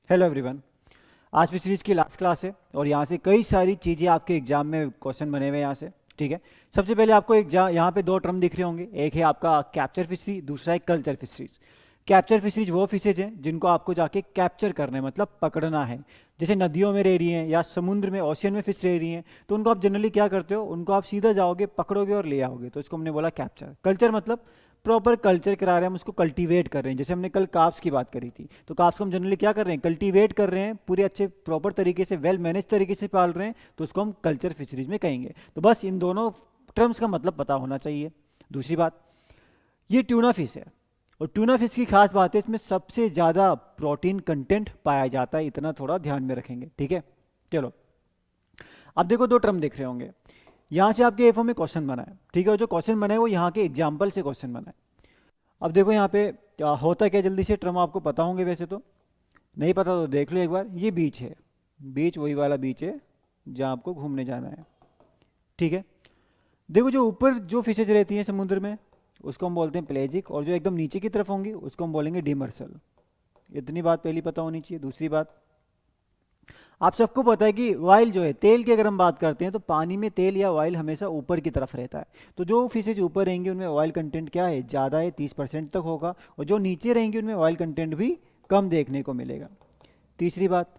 Hello everyone. आज fisheries की last class है और यहाँ से कई सारी चीज़ें आपके एग्जाम में क्वेश्चन बने हुए हैं यहाँ से। ठीक है। सबसे पहले आपको एग्जाम यहाँ पे दो टर्म दिख रहे होंगे, एक है आपका कैप्चर फिशरी, दूसरा है कल्चर फिशरीज। कैप्चर फिशरीज वो फिशेज हैं जिनको आपको जाके कैप्चर करना है, मतलब पकड़ना है। जैसे नदियों में रह रही हैं या समुद्र में, ओशियन में फिश रह रही हैं, तो उनको आप जनरली क्या करते हो, उनको आप सीधा जाओगे, पकड़ोगे और ले आओगे, तो इसको हमने बोला कैप्चर। कल्चर मतलब प्रॉपर कल्चर करा रहे हैं हम, उसको कल्टीवेट कर रहे हैं। जैसे हमने कल काप्स की बात करी थी, तो काप्स को हम जनरली क्या कर रहे हैं, कल्टीवेट कर रहे हैं, पूरे अच्छे प्रॉपर तरीके से, वेल मैनेज तरीके से पाल रहे हैं, तो उसको हम कल्चर फिशरीज में कहेंगे। तो बस इन दोनों टर्म्स का मतलब पता होना चाहिए। दूसरी बात, ये ट्यूना फिश है और ट्यूना फिश की खास बात है, इसमें सबसे ज़्यादा प्रोटीन कंटेंट पाया जाता है, इतना थोड़ा ध्यान में रखेंगे। ठीक है, चलो अब देखो दो टर्म देख रहे होंगे। यहाँ से आपके एफओ में क्वेश्चन बना है, ठीक है, और जो क्वेश्चन बना है वो यहाँ के एग्जाम्पल से क्वेश्चन बना है। अब देखो यहाँ पे होता क्या, जल्दी से टर्म आपको पता होंगे, वैसे तो नहीं पता तो देख लो एक बार। ये बीच है, बीच वही वाला बीच है जहाँ आपको घूमने जाना है। ठीक है, देखो जो ऊपर जो फिशेज रहती हैं समुद्र में उसको हम बोलते हैं प्लेजिक, और जो एकदम नीचे की तरफ होंगी उसको हम बोलेंगे डिमर्सल। इतनी बात पहली पता होनी चाहिए। दूसरी बात, आप सबको पता है कि ऑयल जो है, तेल की अगर हम बात करते हैं तो पानी में तेल या ऑयल हमेशा ऊपर की तरफ रहता है। तो जो फिशेज ऊपर रहेंगी उनमें ऑयल कंटेंट क्या है, ज़्यादा है, 30% तक होगा, और जो नीचे रहेंगी उनमें ऑयल कंटेंट भी कम देखने को मिलेगा। तीसरी बात,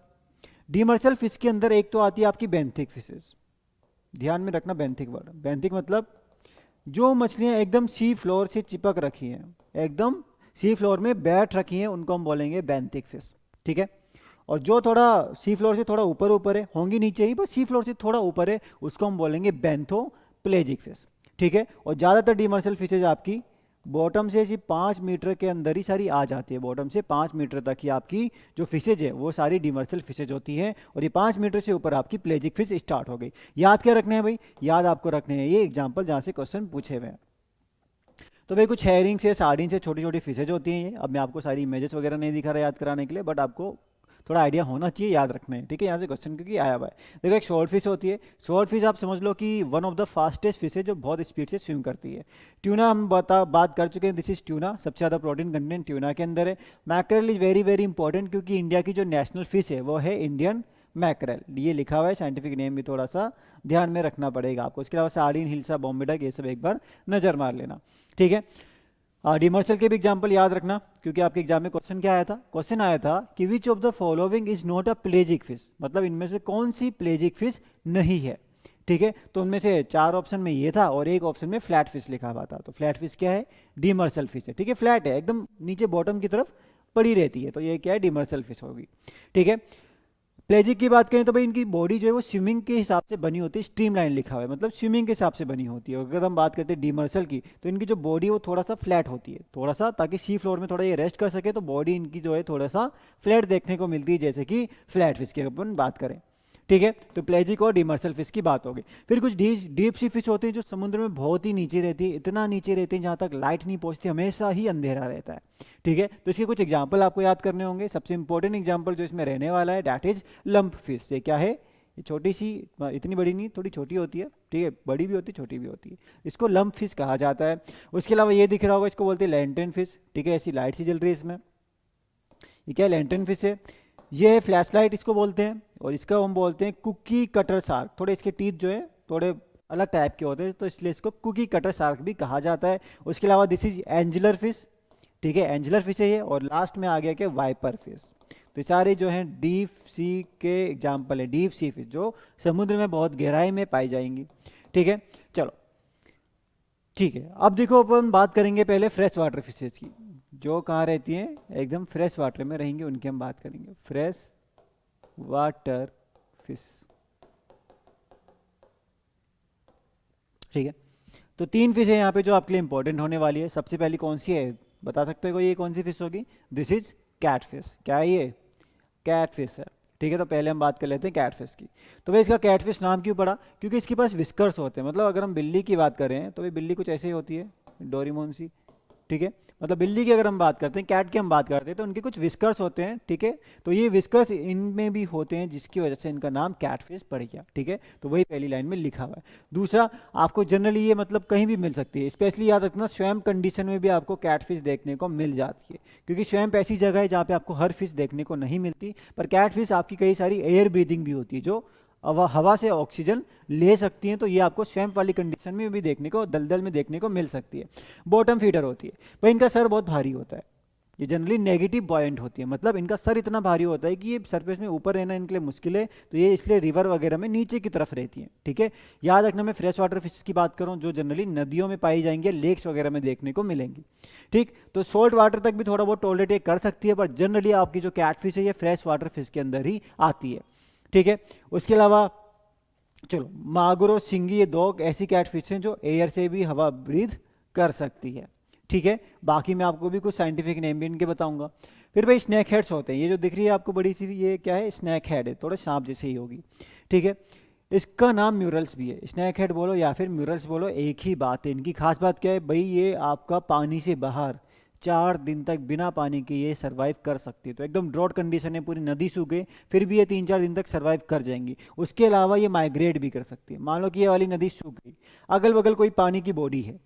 डीमर्सल फिश के अंदर एक तो आती है आपकी बेंथिक फिशेज। ध्यान में रखना बेंथिक वर्ड। बेंथिक मतलब जो मछलियाँ एकदम सी फ्लोर से चिपक रखी हैं, एकदम सी फ्लोर में बैठ रखी हैं, उनको हम बोलेंगे बेंथिक फिश। ठीक है, और जो थोड़ा सी फ्लोर से थोड़ा ऊपर ऊपर है, होंगी नीचे ही बस सी फ्लोर से थोड़ा ऊपर है, उसको हम बोलेंगे बेंथो प्लेजिक फिश। ठीक है, और ज़्यादातर डिमर्सल फिशेज आपकी बॉटम से सिर्फ 5 मीटर के अंदर ही सारी आ जाती है। बॉटम से 5 मीटर तक ही आपकी जो फिशेज है वो सारी डिमर्सल फिशेज होती हैं, और ये 5 मीटर से ऊपर आपकी प्लेजिक फिश स्टार्ट हो गई। याद क्या रखने हैं भाई, याद आपको रखने हैं ये एग्जाम्पल जहाँ से क्वेश्चन पूछे हुए हैं। तो भाई कुछ हेरिंग से, सार्डिन से छोटी छोटी फिशेज होती हैं ये। अब मैं आपको सारी इमेजेस वगैरह नहीं दिखा रहा याद कराने के लिए, बट आपको थोड़ा आइडिया होना चाहिए, याद रखना है। ठीक है, यहाँ से क्वेश्चन क्योंकि आया हुआ है। देखो एक शॉर्ट फिश होती है। शॉर्ट फिश आप समझ लो कि one of the fastest fish है जो बहुत स्पीड से स्विम करती है। ट्यूना हम बात कर चुके हैं, दिस इज ट्यूना, सबसे ज़्यादा प्रोटीन कंटेंट ट्यूना के अंदर है। Mackerel is very very important क्योंकि इंडिया की जो नेशनल फिश है वो है इंडियन मैकरल, ये लिखा हुआ है, साइंटिफिक नेम भी थोड़ा सा ध्यान में रखना पड़ेगा आपको। इसके अलावा सार्डिन, हिल्सा, बॉम्बेडक, ये सब एक बार नज़र मार लेना। ठीक है, डिमर्सल के भी एग्जाम्पल याद रखना क्योंकि आपके एग्जाम में क्वेश्चन क्या आया था, क्वेश्चन आया था कि which of the following is not a pelagic fish, मतलब इनमें से कौन सी प्लेजिक फिश नहीं है। ठीक है, तो उनमें से 4 ऑप्शन में ये था और एक ऑप्शन में फ्लैट फिश लिखा हुआ था। तो फ्लैट फिश क्या है, डिमर्सल फिश है। ठीक है, फ्लैट है, एकदम नीचे बॉटम की तरफ पड़ी रहती है, तो ये क्या है, डिमर्सल फिश होगी। ठीक है, प्लेजिक की बात करें तो भाई इनकी बॉडी जो है वो स्विमिंग के हिसाब से बनी होती है, स्ट्रीमलाइन लिखा हुआ है, मतलब स्विमिंग के हिसाब से बनी होती है। अगर हम बात करते हैं डिमर्सल की तो इनकी जो बॉडी है वो थोड़ा सा फ्लैट होती है, थोड़ा सा, ताकि सी फ्लोर में थोड़ा ये रेस्ट कर सके, तो बॉडी इनकी जो है थोड़ा सा फ्लैट देखने को मिलती है, जैसे कि फ्लैट फिश की अपन बात करें। ठीक है, तो प्लेजिक और डिमर्सल फिश की बात होगी। फिर कुछ डीप सी फिश होती है जो समुद्र में बहुत ही नीचे रहती है, इतना नीचे रहती है जहाँ तक लाइट नहीं पहुँचती, हमेशा ही अंधेरा रहता है। ठीक है, तो इसके कुछ एग्जाम्पल आपको याद करने होंगे। सबसे इंपॉर्टेंट एग्जाम्पल जो इसमें रहने वाला है डैट इज लंप फिश। ये क्या है, ये छोटी सी, इतनी बड़ी नहीं, थोड़ी छोटी होती है। ठीक है, बड़ी भी होती है, छोटी भी होती है, इसको लंप फिश कहा जाता है। उसके अलावा ये दिख रहा होगा, इसको बोलते हैं लैंटर्न फिश। ठीक है, ऐसी लाइट सी जल रही है इसमें, ये क्या है, लैंटर्न फिश है। ये है फ्लैश लाइट इसको बोलते हैं, और इसका हम बोलते हैं कुकी कटर शार्क। थोड़े इसके टीथ जो है थोड़े अलग टाइप के होते हैं, तो इसलिए इसको कुकी कटर शार्क भी कहा जाता है। उसके अलावा दिस इज एंजलर फिश। ठीक है, एंजलर फिश है ये। और लास्ट में आ गया क्या, वाइपर फिश। तो ये सारे जो हैं डीप सी के एग्जाम्पल है, डीप सी फिश जो समुद्र में बहुत गहराई में पाई जाएंगी। ठीक है, चलो ठीक है, अब देखो अपन बात करेंगे पहले फ्रेश वाटर फिशेज की, जो कहाँ रहती हैं, एकदम फ्रेश वाटर में रहेंगे, उनकी हम बात करेंगे। Fresh water fish. ठीक है, तो 3 फिश है यहाँ पे जो आपके लिए इंपॉर्टेंट होने वाली है। सबसे पहली कौन सी है, बता सकते हो ये कौन सी फिश होगी, दिस इज कैट फिश। क्या है ये, कैट फिश है। ठीक है, तो पहले हम बात कर लेते हैं कैट फिश की। तो भाई इसका कैट फिश नाम क्यों पड़ा, क्योंकि इसके पास विस्कर्स होते हैं। मतलब अगर हम बिल्ली की बात करें तो भाई बिल्ली कुछ ऐसे ही होती है, डोरीमोन सी, ठीक है, मतलब बिल्ली की अगर हम बात करते हैं, कैट की हम बात करते हैं, तो उनके कुछ विस्कर्स होते हैं, ठीक है, तो ये विस्कर्स इनमें भी होते हैं जिसकी वजह से इनका नाम कैटफिश पड़ गया, ठीक है, तो वही पहली लाइन में लिखा हुआ है। दूसरा, आपको जनरली ये मतलब कहीं भी मिल सकती है, स्पेशली याद रखना स्वैम्प कंडीशन में भी आपको कैटफिश देखने को मिल जाती है, क्योंकि स्वैम्प ऐसी जगह है जहाँ पे आपको हर फिश देखने को नहीं मिलती, पर कैटफिश आपकी कई सारी एयर ब्रीदिंग भी होती है, जो हवा से ऑक्सीजन ले सकती हैं, तो ये आपको स्वैम्प वाली कंडीशन में भी देखने को, दलदल में देखने को मिल सकती है। बॉटम फीडर होती है, भाई इनका सर बहुत भारी होता है, ये जनरली नेगेटिव बॉयंट होती है, मतलब इनका सर इतना भारी होता है कि ये सरफेस में ऊपर रहना इनके लिए मुश्किल है, तो ये इसलिए रिवर वगैरह में नीचे की तरफ रहती हैं, ठीक है। याद रखना, मैं फ्रेश वाटर फिश की बात करूँ जो जनरली नदियों में पाई जाएंगी, लेक्स वगैरह में देखने को मिलेंगी, ठीक। तो सोल्ट वाटर तक भी थोड़ा बहुत टॉलरेट ये कर सकती है, पर जनरली आपकी जो कैटफिश है ये फ्रेश वाटर फिश के अंदर ही आती है, ठीक है। उसके अलावा चलो, मागुर और सिंगी, ये दो ऐसी कैटफिश हैं जो एयर से भी हवा ब्रीथ कर सकती है, ठीक है। बाकी मैं आपको भी कुछ साइंटिफिक नेम भी इनके बताऊंगा। फिर भाई स्नैक हेड्स होते हैं, ये जो दिख रही है आपको बड़ी सी, ये क्या है, स्नैक हेड है, थोड़े सांप जैसे ही होगी, ठीक है। इसका नाम म्यूरल्स भी है, स्नैक हेड बोलो या फिर म्यूरल्स बोलो, एक ही बात है। इनकी खास बात क्या है भाई, ये आपका पानी से बाहर 4 दिन तक बिना पानी के ये सर्वाइव कर सकती है, तो एकदम ड्रॉट कंडीशन है, पूरी नदी सूख गई फिर भी ये 3-4 दिन तक सर्वाइव कर जाएंगी। उसके अलावा ये माइग्रेट भी कर सकती है, मान लो कि ये वाली नदी सूख गई, अगल बगल कोई पानी की बॉडी है,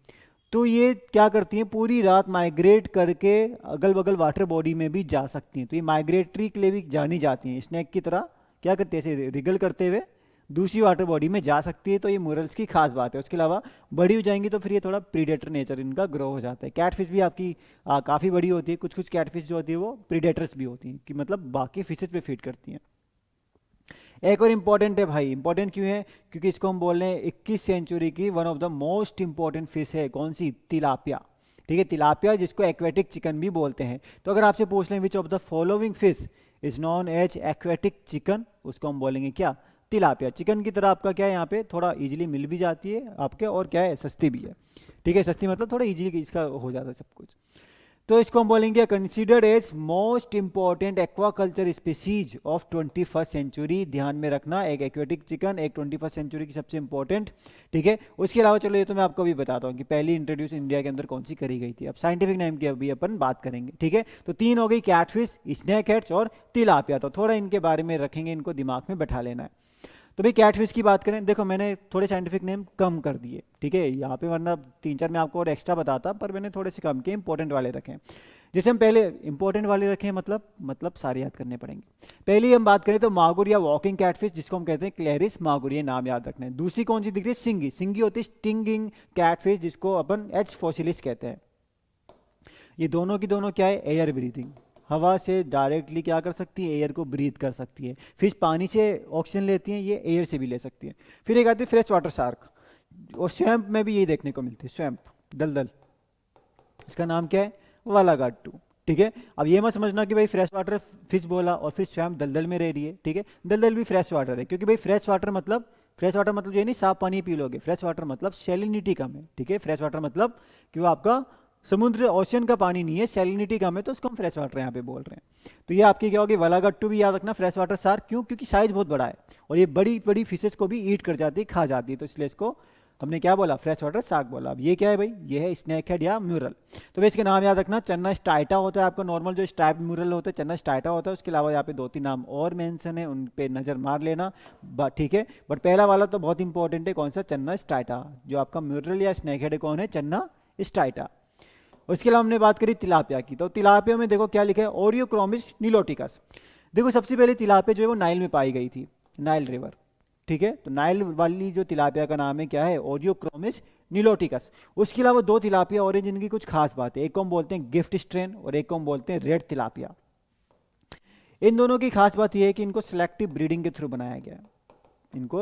तो ये क्या करती हैं, पूरी रात माइग्रेट करके अगल बगल वाटर बॉडी में भी जा सकती हैं, तो ये माइग्रेटरी के लिए भी जानी जाती हैं, स्नैक की तरह क्या करते हैं, ऐसे रिगल करते हुए दूसरी वाटर बॉडी में जा सकती है, तो ये म्यूरल्स की खास बात है। उसके अलावा बड़ी हो जाएंगी तो फिर ये थोड़ा प्रीडेटर नेचर इनका ग्रो हो जाता है। कैटफिश भी आपकी काफ़ी बड़ी होती है, कुछ कुछ कैटफिश जो होती है वो प्रीडेटर्स भी होती हैं, कि मतलब बाकी फिशेज पे फीड करती हैं। एक और इम्पॉर्टेंट है भाई, इंपॉर्टेंट क्यों है, क्योंकि इसको हम बोल रहे हैं 21 सेंचुरी की one of the most important fish है, कौन सी, तिलापिया, ठीक है। तिलापिया जिसको एक्वेटिक चिकन भी बोलते हैं। तो अगर आपसे पूछ लें which of the following fish is known as aquatic chicken, उसको हम बोलेंगे क्या, तिलापिया। चिकन की तरह आपका क्या है, यहाँ पे थोड़ा इजीली मिल भी जाती है आपके, और क्या है, सस्ती भी है, ठीक है। सस्ती मतलब थोड़ा इजीली इसका हो जाता है सब कुछ। तो इसको हम बोलेंगे considered as most important aquaculture species of 21st century. ध्यान में रखना, एक एक्वेटिक चिकन, एक 21st सेंचुरी की सबसे इंपॉर्टेंट, ठीक है। उसके अलावा चलो ये तो मैं आपको भी बताता हूँ कि पहली इंट्रोड्यूस इंडिया के अंदर कौन सी करी गई थी। अब साइंटिफिक नेम की अभी अपन बात करेंगे, ठीक है। तो 3 हो गई, कैटफिश, स्नैक हेड्स और तिलापिया। तो थोड़ा इनके बारे में रखेंगे, इनको दिमाग में बैठा लेना है। तो भाई कैटफिश की बात करें, देखो मैंने थोड़े साइंटिफिक नेम कम कर दिए, ठीक है, यहाँ पे वरना 3-4 मैं आपको और एक्स्ट्रा बताता, पर मैंने थोड़े से कम किए, इंपॉर्टेंट वाले रखे। जैसे हम पहले इंपॉर्टेंट वाले रखे, मतलब सारे याद करने पड़ेंगे। पहली हम बात करें तो मागुर या वॉकिंग कैटफिश, जिसको हम कहते हैं क्लेरिस मागुर, ये नाम याद रखना है। दूसरी कौन सी दिख रही है, सिंगी। सिंगी होती है स्टिंगिंग कैटफिश, जिसको अपन एच फोसिलिस कहते हैं। ये दोनों की दोनों क्या है, एयर ब्रीथिंग, हवा से डायरेक्टली क्या कर सकती है, एयर को ब्रीथ कर सकती है। फिश पानी से ऑक्सीजन लेती हैं, ये एयर से भी ले सकती है। फिर एक आती है फ्रेश वाटर शार्क, और स्वैम्प में भी यही देखने को मिलती है, स्वैम्प, दलदल, इसका नाम क्या है, वालागाटू, ठीक है। अब ये मत समझना कि भाई फ्रेश वाटर फिश बोला और फिर स्वैम्प दलदल में रह रही है, ठीक है। दलदल भी फ्रेश वाटर है, क्योंकि भाई फ्रेश वाटर मतलब ये नहीं साफ पानी पी लोगे, फ्रेश वाटर मतलब सैलिनिटी कम है, ठीक है। फ्रेश वाटर मतलब कि वो आपका समुद्र ओशियन का पानी नहीं है, सैलिनिटी कम है, तो उसको हम फ्रेश वाटर यहाँ पे बोल रहे हैं। तो ये आपकी क्या होगी, वालागट्टू भी याद रखना, फ्रेश वाटर शार्क, क्यों, क्योंकि साइज बहुत बड़ा है और ये बड़ी बड़ी फिशेज को भी ईट कर जाती है, खा जाती है, तो इसलिए इसको हमने क्या बोला, फ्रेश वाटर शार्क बोला। अब ये क्या है भाई, ये है स्नैक हेड या म्यूरल। तो भाई इसके नाम याद रखना, चन्ना स्टाइटा होता है आपका, नॉर्मल जो स्ट्राइप म्यूरल होता है चन्ना स्टाइटा होता है। उसके अलावा यहाँ पे 2-3 नाम और मेंशन है, उन पे नजर मार लेना, ठीक है। बट पहला वाला तो बहुत इंपॉर्टेंट है, कौन सा, चन्ना स्टाइटा। जो आपका म्यूरल या स्नैक हेड कौन है, चन्ना स्टाइटा। उसके अलावा हमने बात करी तिलापिया की, तो तिलापिया में देखो क्या लिखा है, ओरियोक्रोमिस नीलोटिकस। देखो सबसे पहले तिलापिया जो है वो नाइल में पाई गई थी, नाइल रिवर, ठीक है। तो नाइल वाली जो तिलापिया का नाम है क्या है, ओरियोक्रोमिस नीलोटिकस। उसके अलावा 2 तिलापिया और हैं जिनकी कुछ खास बात है, एक को हम बोलते हैं गिफ्ट स्ट्रेन और एक को हम बोलते हैं रेड तिलापिया। इन दोनों की खास बात यह है कि इनको सिलेक्टिव ब्रीडिंग के थ्रू बनाया गया है, इनको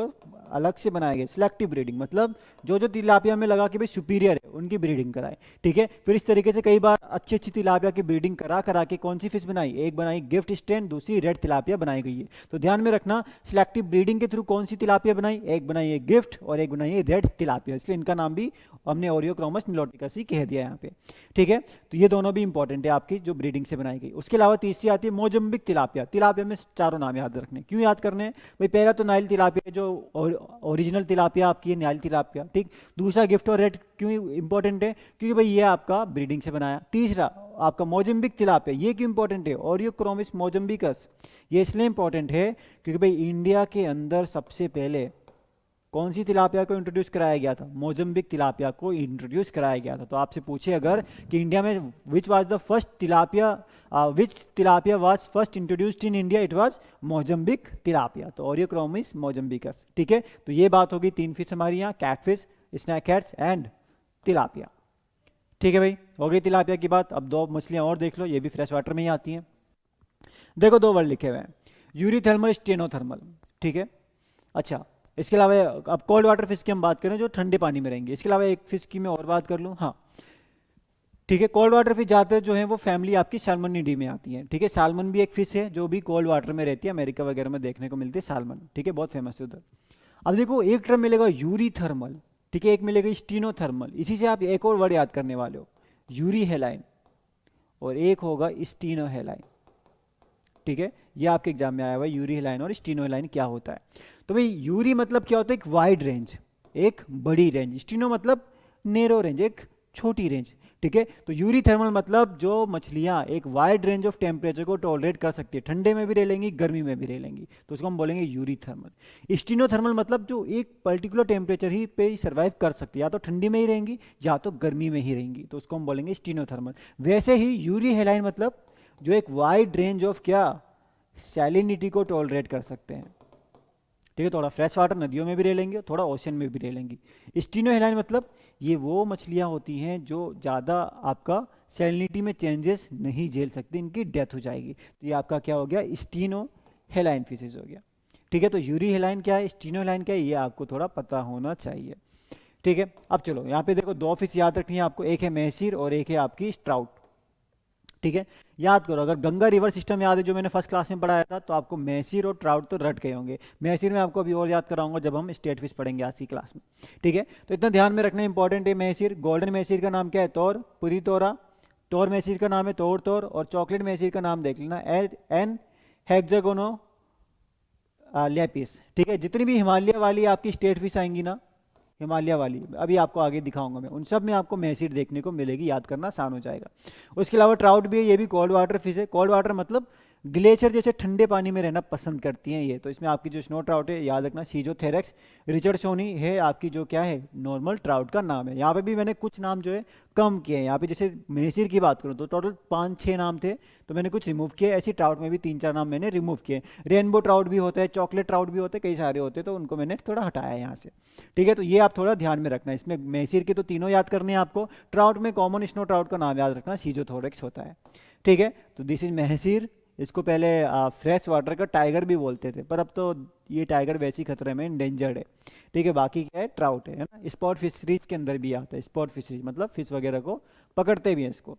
अलग से बनाया गया। सिलेक्टिव ब्रीडिंग मतलब जो जो तिलापिया में लगा कि भाई सुपीरियर है उनकी ब्रीडिंग कराए, ठीक है। फिर इस तरीके से कई बार अच्छी अच्छी तिलापिया की ब्रीडिंग करा करा के कौन सी फिश बनाई, एक बनाई गिफ्ट स्ट्रेन, दूसरी रेड तिलापिया बनाई गई है। तो ध्यान में रखना, सिलेक्टिव ब्रीडिंग के थ्रू कौन सी तिलापिया बनाई, एक बनाई है गिफ्ट और एक बनाई है रेड तिलापिया, इसलिए इनका नाम भी हमने ओरियोक्रोमस निलोटिकस ही कह दिया यहाँ पे, ठीक है। तो ये दोनों भी इंपॉर्टेंट है आपकी जो ब्रीडिंग से बनाई गई। उसके अलावा तीसरी आती है मोजम्बिक तिलापिया। तिलापिया में चारों नाम याद रखने, क्यों याद करने हैं भाई, पहला तो नाइल तिलापिया गए जो ओरिजिनल तिलापिया आपकी है, न्याली तिलापिया, ठीक। दूसरा गिफ्ट और रेट क्यों इंपॉर्टेंट है, क्योंकि भाई ये आपका ब्रीडिंग से बनाया। तीसरा आपका मोजम्बिक तिलापिया, ये क्यों इंपॉर्टेंट है, ओरियोक्रोमिस मोजम्बिकस, ये इसलिए इंपॉर्टेंट है क्योंकि भाई इंडिया के अंदर सबसे पहले कौन सी तिलापिया को इंट्रोड्यूस कराया गया था, मोजम्बिक तिलापिया को इंट्रोड्यूस कराया गया था। तो आपसे पूछे अगर कि इंडिया में which was the first tilapia, which tilapia was first introduced in India, it was Mozambique tilapia, तो ओरियोक्रोमिस मोजम्बिकस, ठीक है। तो ये बात होगी 3 फिश हमारी यहाँ, कैटफिश, स्नैकहेड्स एंड तिलापिया, ठीक है भाई। हो गई तिलापिया की बात। अब 2 मछलियाँ और देख लो, ये भी फ्रेश वाटर में ही आती हैं। देखो 2 वर्ड लिखे हुए हैं, यूरीथर्मल, स्टेनोथर्मल, ठीक है। अच्छा, इसके अलावा अब कोल्ड वाटर फिश की हम बात करें जो ठंडे पानी में रहेंगे। इसके अलावा एक फिश की मैं और बात कर लूँ, हाँ ठीक है। कोल्ड वाटर फिश ज़्यादातर जो है वो फैमिली आपकी सैल्मोनिडी में आती है, ठीक है। साल्मन भी एक फिश है जो भी कोल्ड वाटर में रहती है, अमेरिका वगैरह में देखने को मिलती है साल्मन, ठीक है, बहुत फेमस है उधर। अब देखो एक टर्म मिलेगा यूरीथर्मल, ठीक है, एक मिलेगा स्टीनोथर्मल। इसी से आप एक और वर्ड याद करने वाले हो, यूरी हेलाइन, और एक होगा स्टीनो हेलाइन, ठीक है। ये आपके एग्जाम में आया हुआ है, यूरी हेलाइन और स्टीनो हेलाइन क्या होता है। तो भाई यूरी मतलब क्या होता है, एक वाइड रेंज, एक बड़ी रेंज। स्टीनो मतलब नेरो रेंज, एक छोटी रेंज, ठीक है। तो यूरी थर्मल मतलब जो मछलियाँ एक वाइड रेंज ऑफ टेम्परेचर को टॉलरेट कर सकती है, ठंडे में भी रह लेंगी, गर्मी में भी रह लेंगी, तो उसको हम बोलेंगे यूरी थर्मल। स्टीनो थर्मल मतलब जो एक पर्टिकुलर टेम्परेचर ही पे सर्वाइव कर सकती है, या तो ठंडी में ही रहेंगी या तो गर्मी में ही रहेंगी, तो उसको हम बोलेंगे स्टीनो थर्मल। वैसे ही यूरी हेलाइन मतलब जो एक वाइड रेंज ऑफ क्या, सैलिनिटी को टॉलरेट कर सकते हैं, ठीक है। थोड़ा फ्रेश वाटर नदियों में भी रह लेंगे, थोड़ा ओशन में भी रह लेंगी। स्टीनो हेलाइन मतलब ये वो मछलियाँ होती हैं जो ज़्यादा आपका सैलिनिटी में चेंजेस नहीं झेल सकती, इनकी डेथ हो जाएगी। तो ये आपका क्या हो गया, स्टीनो हेलाइन फिशेज हो गया, ठीक है। तो यूरी हेलाइन क्या है, स्टीनो हेलाइन क्या है, ये आपको थोड़ा पता होना चाहिए, ठीक है। अब चलो यहाँ पे देखो 2 फिश याद रखनी है आपको, एक है महसीर और एक है आपकी स्ट्राउट, ठीक है। याद करो, अगर गंगा रिवर सिस्टम याद है जो मैंने फर्स्ट क्लास में पढ़ाया था, तो आपको मैसीर और ट्राउट तो रट गए होंगे। मैसीर में आपको अभी और याद कराऊंगा जब हम स्टेट फिश पढ़ेंगे आज की क्लास में, ठीक है। तो इतना ध्यान में रखना इंपॉर्टेंट है। मैसीर, गोल्डन मैसीर का नाम क्या है, तौर, पुरी तोरा। तौर मैसीर का नाम है तोड़ तौर, और चॉकलेट मैसीर का नाम देख लेना, एन हेक्सागोनो लेपिस, ठीक है। जितनी भी हिमालय वाली आपकी स्टेट फिश आएंगी ना, हिमालय वाली अभी आपको आगे दिखाऊंगा मैं, उन सब में आपको मैसीर देखने को मिलेगी, याद करना आसान हो जाएगा। उसके अलावा ट्राउट भी है, ये भी कोल्ड वाटर फिश है। कोल्ड वाटर मतलब ग्लेशियर जैसे ठंडे पानी में रहना पसंद करती हैं ये। तो इसमें आपकी जो स्नो ट्राउट है, याद रखना सीजोथेरेक्स रिचर्डसोनी है आपकी जो क्या है, नॉर्मल ट्राउट का नाम है। यहाँ पे भी मैंने कुछ नाम जो है कम किए हैं। यहाँ पे जैसे मैसीर की बात करूँ तो टोटल 5-6 नाम थे, तो मैंने कुछ रिमूव किए। ऐसी ट्राउट में भी 3-4 नाम मैंने रिमूव किए। रेनबो ट्राउट भी होता है, चॉकलेट ट्राउट भी होते हैं, कई सारे होते हैं, तो उनको मैंने थोड़ा हटाया यहाँ से, ठीक है। तो ये आप थोड़ा ध्यान में रखना। इसमें मैसीर के तो तीनों याद करने हैं आपको। ट्राउट में कॉमन स्नो ट्राउट का नाम याद रखना, सीजोथोरेक्स होता है, ठीक है। तो दिस इज महसीर। इसको पहले फ्रेश वाटर का टाइगर भी बोलते थे, पर अब तो ये टाइगर वैसे ही खतरे में इंडेंजर्ड है, ठीक है। बाकी क्या है, ट्राउट है ना। स्पॉट फिशरीज के अंदर भी आता है, स्पॉट फिशरीज मतलब फिश वगैरह को पकड़ते भी हैं इसको।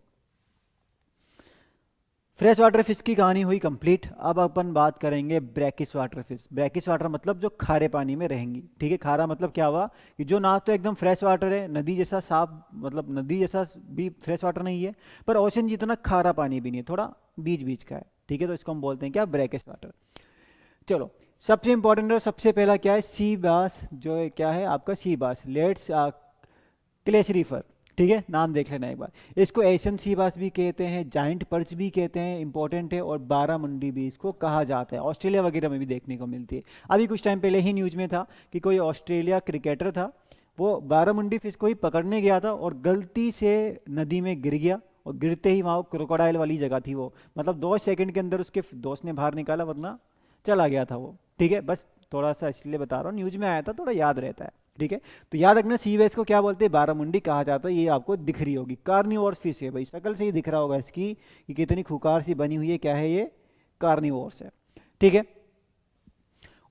फ्रेश वाटर फिश की कहानी हुई कंप्लीट। अब अपन बात करेंगे brackish water fish. Brackish water मतलब जो खारे पानी में रहेंगी, ठीक है। खारा मतलब क्या हुआ कि जो ना तो एकदम फ्रेश वाटर है, नदी जैसा साफ, मतलब नदी जैसा भी फ्रेश वाटर नहीं है, पर ओशन जितना खारा पानी भी नहीं है, थोड़ा बीच बीच का है, ठीक है। तो इसको हम बोलते हैं क्या, ब्रैकिश वाटर। चलो सबसे इंपॉर्टेंट और सबसे पहला क्या है, सी बास, जो है क्या है आपका सी बास, लेट्स क्लेशरीफर, ठीक है। नाम देख लेना एक बार। इसको एशियन सी बास भी कहते हैं, जाइंट पर्च भी कहते हैं, इंपॉर्टेंट है, और बारामुंडी भी इसको कहा जाता है। ऑस्ट्रेलिया वगैरह में भी देखने को मिलती है। अभी कुछ टाइम पहले ही न्यूज में था कि कोई ऑस्ट्रेलिया क्रिकेटर था, वो बारामुंडी फिश को ही पकड़ने गया था और गलती से नदी में गिर गया, और गिरते ही वहाँ क्रोकोडाइल वाली जगह थी वो, मतलब 2 सेकंड के अंदर उसके दोस्त ने बाहर निकाला, वरना चला गया था वो, ठीक है। बस थोड़ा सा इसलिए बता रहा हूँ, न्यूज में आया था, थोड़ा याद रहता है, ठीक है। तो याद रखना सी वेस को क्या बोलते हैं, बारामुंडी कहा जाता है। ये आपको दिख रही होगी, कार्निवोर्स फिश है भाई, शक्ल से ही दिख रहा होगा इसकी कि कितनी खुकार सी बनी हुई है, क्या है ये, कार्निवोर्स है, ठीक है।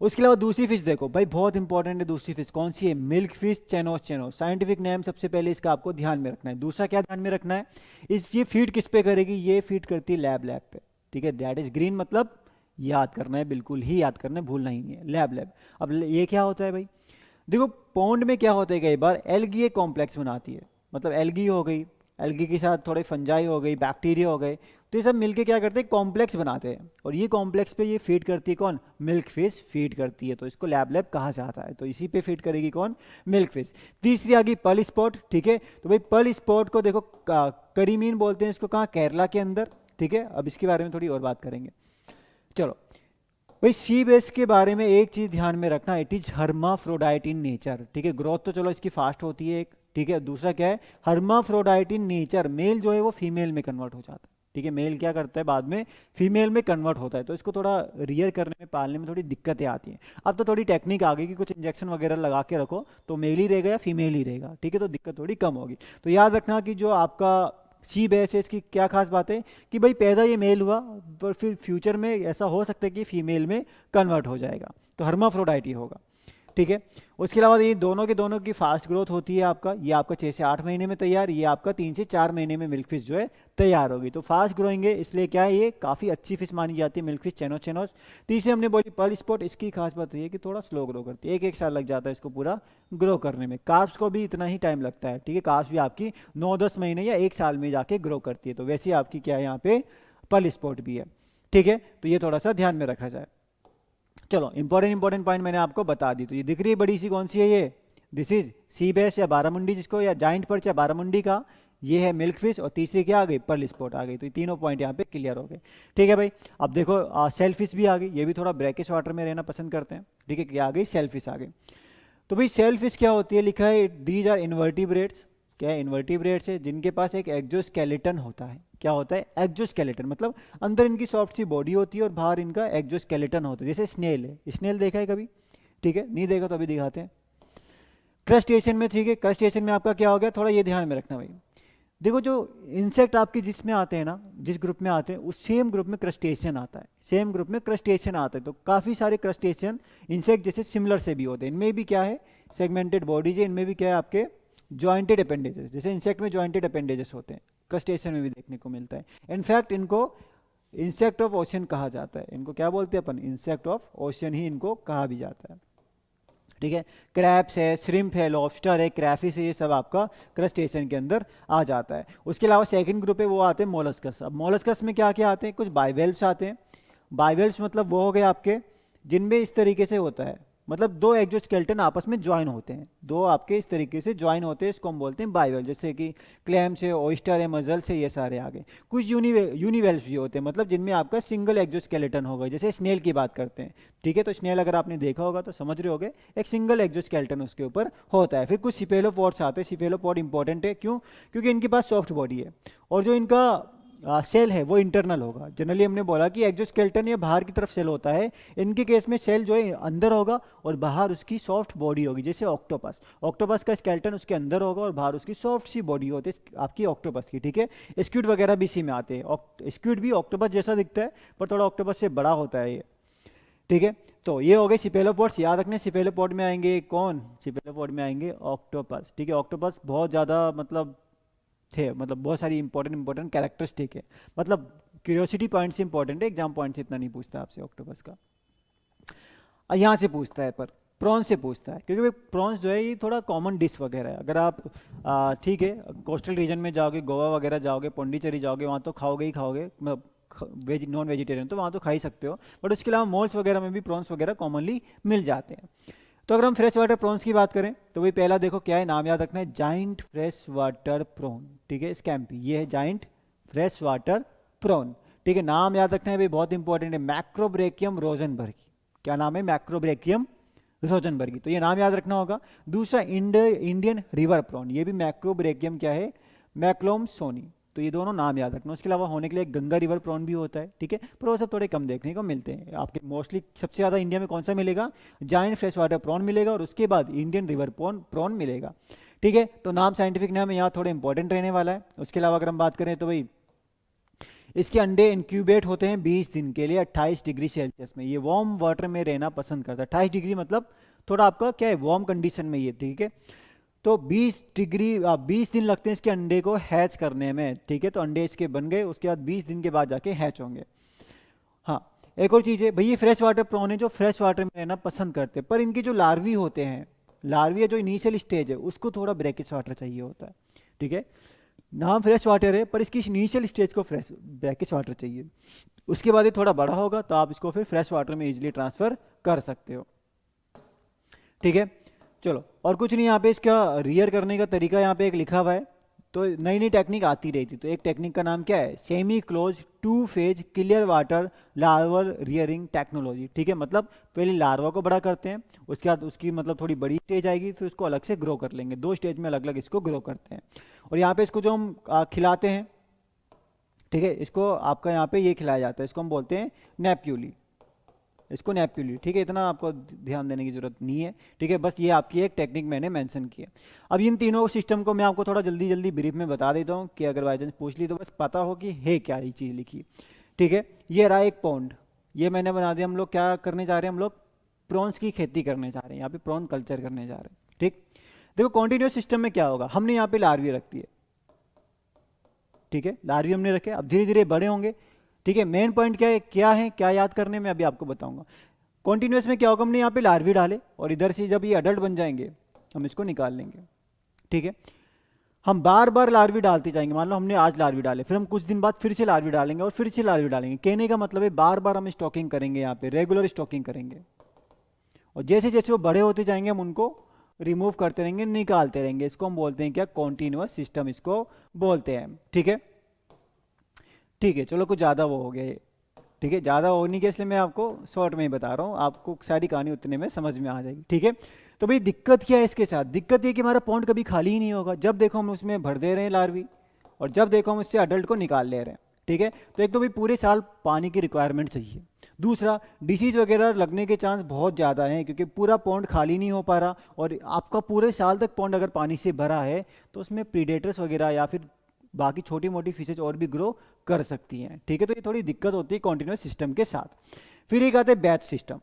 उसके अलावा दूसरी फिश देखो भाई, बहुत इंपॉर्टेंट है दूसरी फिश, कौन सी है, मिल्क फिश चेनोस चेनोस, साइंटिफिक नेम सबसे पहले इसका आपको ध्यान में रखना है। दूसरा क्या ध्यान में रखना है, ये फीड किस पे करेगी, ये फीड करती है लैब लैब पे, ठीक है। दैट इज ग्रीन, मतलब याद करना है, बिल्कुल ही याद करना है, भूलना ही नहीं है, लैब लैब। अब ये क्या होता है भाई, देखो पॉन्ड में क्या होता है, कई बार एल्गी एक कॉम्प्लेक्स बनाती है, मतलब एल्गी हो गई, एल्गी के साथ थोड़े फंजाई हो गई, बैक्टीरिया हो गए, तो ये सब मिलके क्या करते हैं, कॉम्प्लेक्स बनाते हैं, और ये कॉम्प्लेक्स पे ये फीड करती है कौन, मिल्क फिश फीड करती है, तो इसको लैब कहा जाता है, तो इसी पे फीड करेगी कौन, मिल्क फिश। तीसरी आ गई पर्ल स्पॉट, ठीक है, तो भाई पर्ल स्पॉट को देखो करीमीन बोलते हैं इसको, कहाँ, केरला के अंदर, ठीक है। अब इसके बारे में थोड़ी और बात करेंगे। चलो भाई सी बेस के बारे में एक चीज ध्यान में रखना, it is hermaphrodite in nature, ठीक है। ग्रोथ तो चलो इसकी फास्ट होती है एक, ठीक है। दूसरा क्या है, हर्माफ्रोडाइट इन नेचर, मेल जो है वो फीमेल में कन्वर्ट हो जाता है, ठीक है। मेल क्या करता है, बाद में फीमेल में कन्वर्ट होता है, तो इसको थोड़ा रियर करने में, पालने में थोड़ी दिक्कतें आती हैं। अब तो थोड़ी टेक्निक आ गई कि कुछ इंजेक्शन वगैरह लगा के रखो तो मेल ही रहेगा या फीमेल ही रहेगा, ठीक है, तो दिक्कत थोड़ी कम होगी। तो याद रखना कि जो आपका सी बेस है, इसकी क्या खास बात है कि भाई पैदा ये मेल हुआ, पर फिर फ्यूचर में ऐसा हो सकता है कि फीमेल में कन्वर्ट हो जाएगा, तो हर्माफ्रोडाइट ही होगा, ठीक है। उसके अलावा ये दोनों की फास्ट ग्रोथ होती है आपका, ये आपका 6 से 8 महीने में तैयार, ये आपका 3 से 4 महीने में मिल्क फिश जो है तैयार होगी, तो फास्ट ग्रोइंग है, इसलिए क्या है, ये काफ़ी अच्छी फिश मानी जाती है मिल्क फिश चेनोस। तीसरी हमने बोली पर्ल स्पॉट, इसकी खास बात ये है कि थोड़ा स्लो ग्रो करती है, एक साल लग जाता है इसको पूरा ग्रो करने में। कार्ब्स को भी इतना ही टाइम लगता है, ठीक है, कार्ब्स भी आपकी 9-10 महीने या 1 साल में जाके ग्रो करती है, तो वैसे ही आपकी क्या है यहाँ पे पर्ल स्पॉट भी है, ठीक है। तो ये थोड़ा सा ध्यान में रखा जाए। चलो इंपॉर्टेंट पॉइंट मैंने आपको बता दी, तो ये दिख रही है बड़ी सी कौन सी है, ये दिस इज सी बेस या बारामुंडी जिसको, या जाइंट पर्च या बारामुंडी का, ये है मिल्क फिश, और तीसरी क्या आ गई, पर्ल स्पॉट आ गई। तो ये तीनों पॉइंट यहाँ पे क्लियर हो गए, ठीक है भाई। अब देखो सेल फिश भी आ गई, ये भी थोड़ा ब्रैकिश वाटर में रहना पसंद करते हैं, ठीक है। क्या आ गई, सेल फिश आ गई। तो भाई सेल फिश क्या होती है, लिखा है दीज आर इन्वर्टिब्रेट्स, क्या है, इन्वर्टिब्रेट्स है जिनके पास एक एक्जोस्केलेटन होता है। क्या होता है, एक्जोस्केलेटन, मतलब अंदर इनकी सॉफ्ट सी बॉडी होती है और बाहर इनका एक्जोस्केलेटन होता है, जैसे स्नेल है, स्नेल देखा है कभी, ठीक है, नहीं देखा तो अभी दिखाते हैं। क्रस्टेशियन में, ठीक है, क्रस्टेशियन में आपका क्या हो गया, थोड़ा ये ध्यान में रखना भाई। देखो जो इंसेक्ट आपके जिसमें आते हैं ना, जिस ग्रुप में आते हैं, उस सेम ग्रुप में क्रस्टेशियन आता है, सेम ग्रुप में क्रस्टेशियन आता है, तो काफ़ी सारे क्रस्टेशियन इंसेक्ट जैसे सिमिलर से भी होते हैं, इनमें भी क्या है, सेगमेंटेड बॉडीज है, इनमें भी क्या है आपके जॉइंटेड अपेंडेजेस, जैसे इंसेक्ट में जॉइंटेड अपेंडेजेस होते हैं, क्रस्टेशियन में भी देखने को मिलता है। इनफैक्ट इनको इंसेक्ट ऑफ ओशन कहा जाता है, इनको क्या बोलते हैं अपन, इंसेक्ट ऑफ ओशन ही इनको कहा भी जाता है, ठीक है। क्रैब्स है, श्रिम्प है, लॉबस्टर है, क्रैफिश है, ये सब आपका क्रस्टेशियन के अंदर आ जाता है। उसके अलावा सेकंड ग्रुप है वो आते हैं मोलस्कस। अब मोलस्कस में क्या क्या आते हैं, कुछ बाइवेल्व्स आते हैं। बाइवेल्व्स मतलब वो हो गए आपके जिनमें इस तरीके से होता है, मतलब दो एक्जोस्केलेटन आपस में ज्वाइन होते हैं, दो आपके इस तरीके से ज्वाइन होते हैं, इसको हम बोलते हैं बाइवेल, जैसे कि क्लैम्स है, ऑयस्टर है, मजल्स है, ये सारे आगे। कुछ यूनिवेल्व्स भी होते हैं, मतलब जिनमें आपका सिंगल एक्जोस्केलेटन होगा, जैसे स्नेल की बात करते हैं, ठीक है। तो स्नेल अगर आपने देखा होगा तो समझ रहे होगे, एक सिंगल एक्जोस्केलेटन उसके ऊपर होता है। फिर कुछ सिफेलोपोड्स आते हैं, सिफेलोपोड इंपॉर्टेंट है, क्यों, क्योंकि इनके पास सॉफ्ट बॉडी है, और जो इनका सेल है वो इंटरनल होगा। जनरली हमने बोला कि एक्जोस्केलेटन ये बाहर की तरफ सेल होता है, इनके केस में सेल जो है अंदर होगा और बाहर उसकी सॉफ्ट बॉडी होगी, जैसे ऑक्टोपस, ऑक्टोपस का स्केलेटन उसके अंदर होगा और बाहर उसकी सॉफ्ट सी बॉडी होती है आपकी ऑक्टोपस की, ठीक है। स्क्विड वगैरह भी इसी में आते हैं, स्क्विड भी ऑक्टोपस जैसा दिखता है पर थोड़ा ऑक्टोपस से बड़ा होता है ये, ठीक है। तो ये हो गए सिफेलोपोड्स, याद रखने सिफेलोपोड में आएंगे कौन, सिफेलोपोड में आएंगे ऑक्टोपस, ठीक है। ऑक्टोपस बहुत ज़्यादा मतलब थे, मतलब बहुत सारी इंपॉर्टेंट कैरेक्टरिस्टिक है, मतलब क्यूरियोसिटी पॉइंट से इंपॉर्टेंट है, एग्जाम पॉइंट से इतना नहीं पूछता आपसे ऑक्टोपस का। यहाँ से पूछता है, पर प्रॉन्स से पूछता है, क्योंकि भाई प्रॉन्स जो है ये थोड़ा कॉमन डिश वगैरह है। अगर आप ठीक है कोस्टल रीजन में जाओगे, गोवा वगैरह जाओगे, पौंडीचेरी जाओगे, वहाँ तो खाओगे ही खाओगे, मतलब नॉन वेजिटेरियन तो वहाँ तो खा ही सकते हो, बट उसके अलावा मॉल्स वगैरह में भी प्रॉन्स वगैरह कॉमनली मिल जाते हैं। तो अगर हम फ्रेश वाटर प्रॉन्स की बात करें तो भाई पहला देखो क्या है, नाम याद रखना है, जाइंट फ्रेश वाटर प्रॉन, ठीक है, स्कैम्पी, ये है जाइंट फ्रेश वाटर प्रॉन, ठीक है। नाम याद रखना है भाई, बहुत इंपॉर्टेंट है, मैक्रोब्रेकियम रोजनबर्गी, क्या नाम है, मैक्रोब्रेकियम रोजनबर्गी, तो ये नाम याद रखना होगा। दूसरा इंडियन रिवर प्रॉन, ये भी मैक्रोब्रेकियम क्या है, मैक्लोम सोनी, तो ये दोनों नाम याद रखना। उसके अलावा होने के लिए गंगा रिवर प्रॉन भी होता है, ठीक है, पर वो सब थोड़े कम देखने को मिलते हैं आपके। मोस्टली सबसे ज़्यादा इंडिया में कौन सा मिलेगा, जायंट फ्रेश वाटर प्रॉन मिलेगा, और उसके बाद इंडियन रिवर प्रॉन मिलेगा, ठीक है। तो नाम साइंटिफिक नाम है यहाँ थोड़ा इंपॉर्टेंट रहने वाला है। उसके अलावा अगर हम बात करें तो भाई इसके अंडे इंक्यूबेट होते हैं 20 दिन के लिए 28 डिग्री सेल्सियस में, ये वार्म वाटर में रहना पसंद करता है। 28 डिग्री मतलब थोड़ा आपका क्या है, वार्म कंडीशन में ये, ठीक है। तो 20 दिन लगते हैं इसके अंडे को हैच करने में, ठीक है। तो अंडे इसके बन गए, उसके बाद 20 दिन के बाद जाके हैच होंगे। हाँ, एक और चीज़ है भाई, ये फ्रेश वाटर प्रॉन है जो फ्रेश वाटर में रहना पसंद करते हैं, पर इनके जो लार्वी होते हैं, लार्वी जो इनिशियल स्टेज है उसको थोड़ा ब्रैकिश वाटर चाहिए होता है, ठीक है। नाम फ्रेश वाटर है पर इसकी इनिशियल स्टेज को फ्रेश ब्रैकिश वाटर चाहिए, उसके बाद ये थोड़ा बड़ा होगा तो आप इसको फिर फ्रेश वाटर में इजीली ट्रांसफ़र कर सकते हो। ठीक है, चलो और कुछ नहीं, यहाँ पे इसका रियर करने का तरीका यहाँ पे एक लिखा हुआ है। तो नई नई टेक्निक आती रही थी, तो एक टेक्निक का नाम क्या है, semi close two phase clear water larval rearing technology. ठीक है, मतलब पहले लार्वा को बड़ा करते हैं, उसके बाद उसकी मतलब थोड़ी बड़ी स्टेज आएगी, फिर उसको अलग से ग्रो कर लेंगे, 2 स्टेज में अलग अलग इसको ग्रो करते हैं। और यहाँ पे इसको जो हम खिलाते हैं, ठीक है, इसको आपका यहाँ पे ये खिलाया जाता है, इसको हम बोलते हैं नेप्यूली, इसको नेप्यूली। ठीक है, इतना आपको ध्यान देने की जरूरत नहीं है। ठीक है, बस ये आपकी एक टेक्निक मैंने मेंशन की है। अब इन तीनों सिस्टम को मैं आपको थोड़ा जल्दी जल्दी ब्रीफ में बता देता हूँ कि अगर बाई चांस पूछ ली तो बस पता हो कि है क्या ये चीज़ लिखी। ठीक है, ये रहा एक पॉन्ड, ये मैंने बना दिया। हम लोग क्या करने जा रहे हैं, हम लोग प्रॉन्स की खेती करने जा रहे हैं, यहाँ पे प्रॉन कल्चर करने जा रहे हैं। ठीक, देखो कॉन्टिन्यूस सिस्टम में क्या होगा, हमने यहाँ पे लार्वी रख दिए, ठीक है, लार्वी हमने रखे, अब धीरे धीरे बड़े होंगे। ठीक है, मेन पॉइंट क्या है क्या याद करने में अभी आपको बताऊंगा। कॉन्टिन्यूस में क्या होगा, हमने यहाँ पे लार्वी डाले और इधर से जब ये अडल्ट बन जाएंगे हम इसको निकाल लेंगे। ठीक है, हम बार बार लार्वी डालते जाएंगे, मान लो हमने आज लार्वी डाले, फिर हम कुछ दिन बाद फिर से लार्वी डालेंगे और फिर से लार्वी डालेंगे। कहने का मतलब है बार बार हम स्टॉकिंग करेंगे, यहाँ पे रेगुलर स्टॉकिंग करेंगे, और जैसे जैसे वो बड़े होते जाएंगे हम उनको रिमूव करते रहेंगे, निकालते रहेंगे। इसको हम बोलते हैं क्या, कॉन्टिन्यूस सिस्टम इसको बोलते हैं। ठीक है, ठीक है, चलो कुछ ज़्यादा वो हो गया ये। ठीक है, ज़्यादा होने के इसलिए मैं आपको शॉर्ट में ही बता रहा हूँ, आपको सारी कहानी उतने में समझ में आ जाएगी। ठीक है, तो भाई दिक्कत क्या है इसके साथ, दिक्कत ये कि हमारा पॉन्ड कभी खाली ही नहीं होगा, जब देखो हम उसमें भर दे रहे हैं लार्वी और जब देखो हम उससे अडल्ट को निकाल ले रहे हैं। ठीक है, तो एक तो भाई पूरे साल पानी की रिक्वायरमेंट चाहिए, दूसरा डिसीज वगैरह लगने के चांस बहुत ज़्यादा हैं क्योंकि पूरा पॉन्ड खाली नहीं हो पा रहा, और आपका पूरे साल तक पॉन्ड अगर पानी से भरा है तो उसमें प्रीडेटर्स वगैरह या फिर बाकी छोटी मोटी फिशेज और भी ग्रो कर सकती हैं। ठीक है, तो ये थोड़ी दिक्कत होती है कॉन्टिन्यूस सिस्टम के साथ। फिर एक आता है बैच सिस्टम।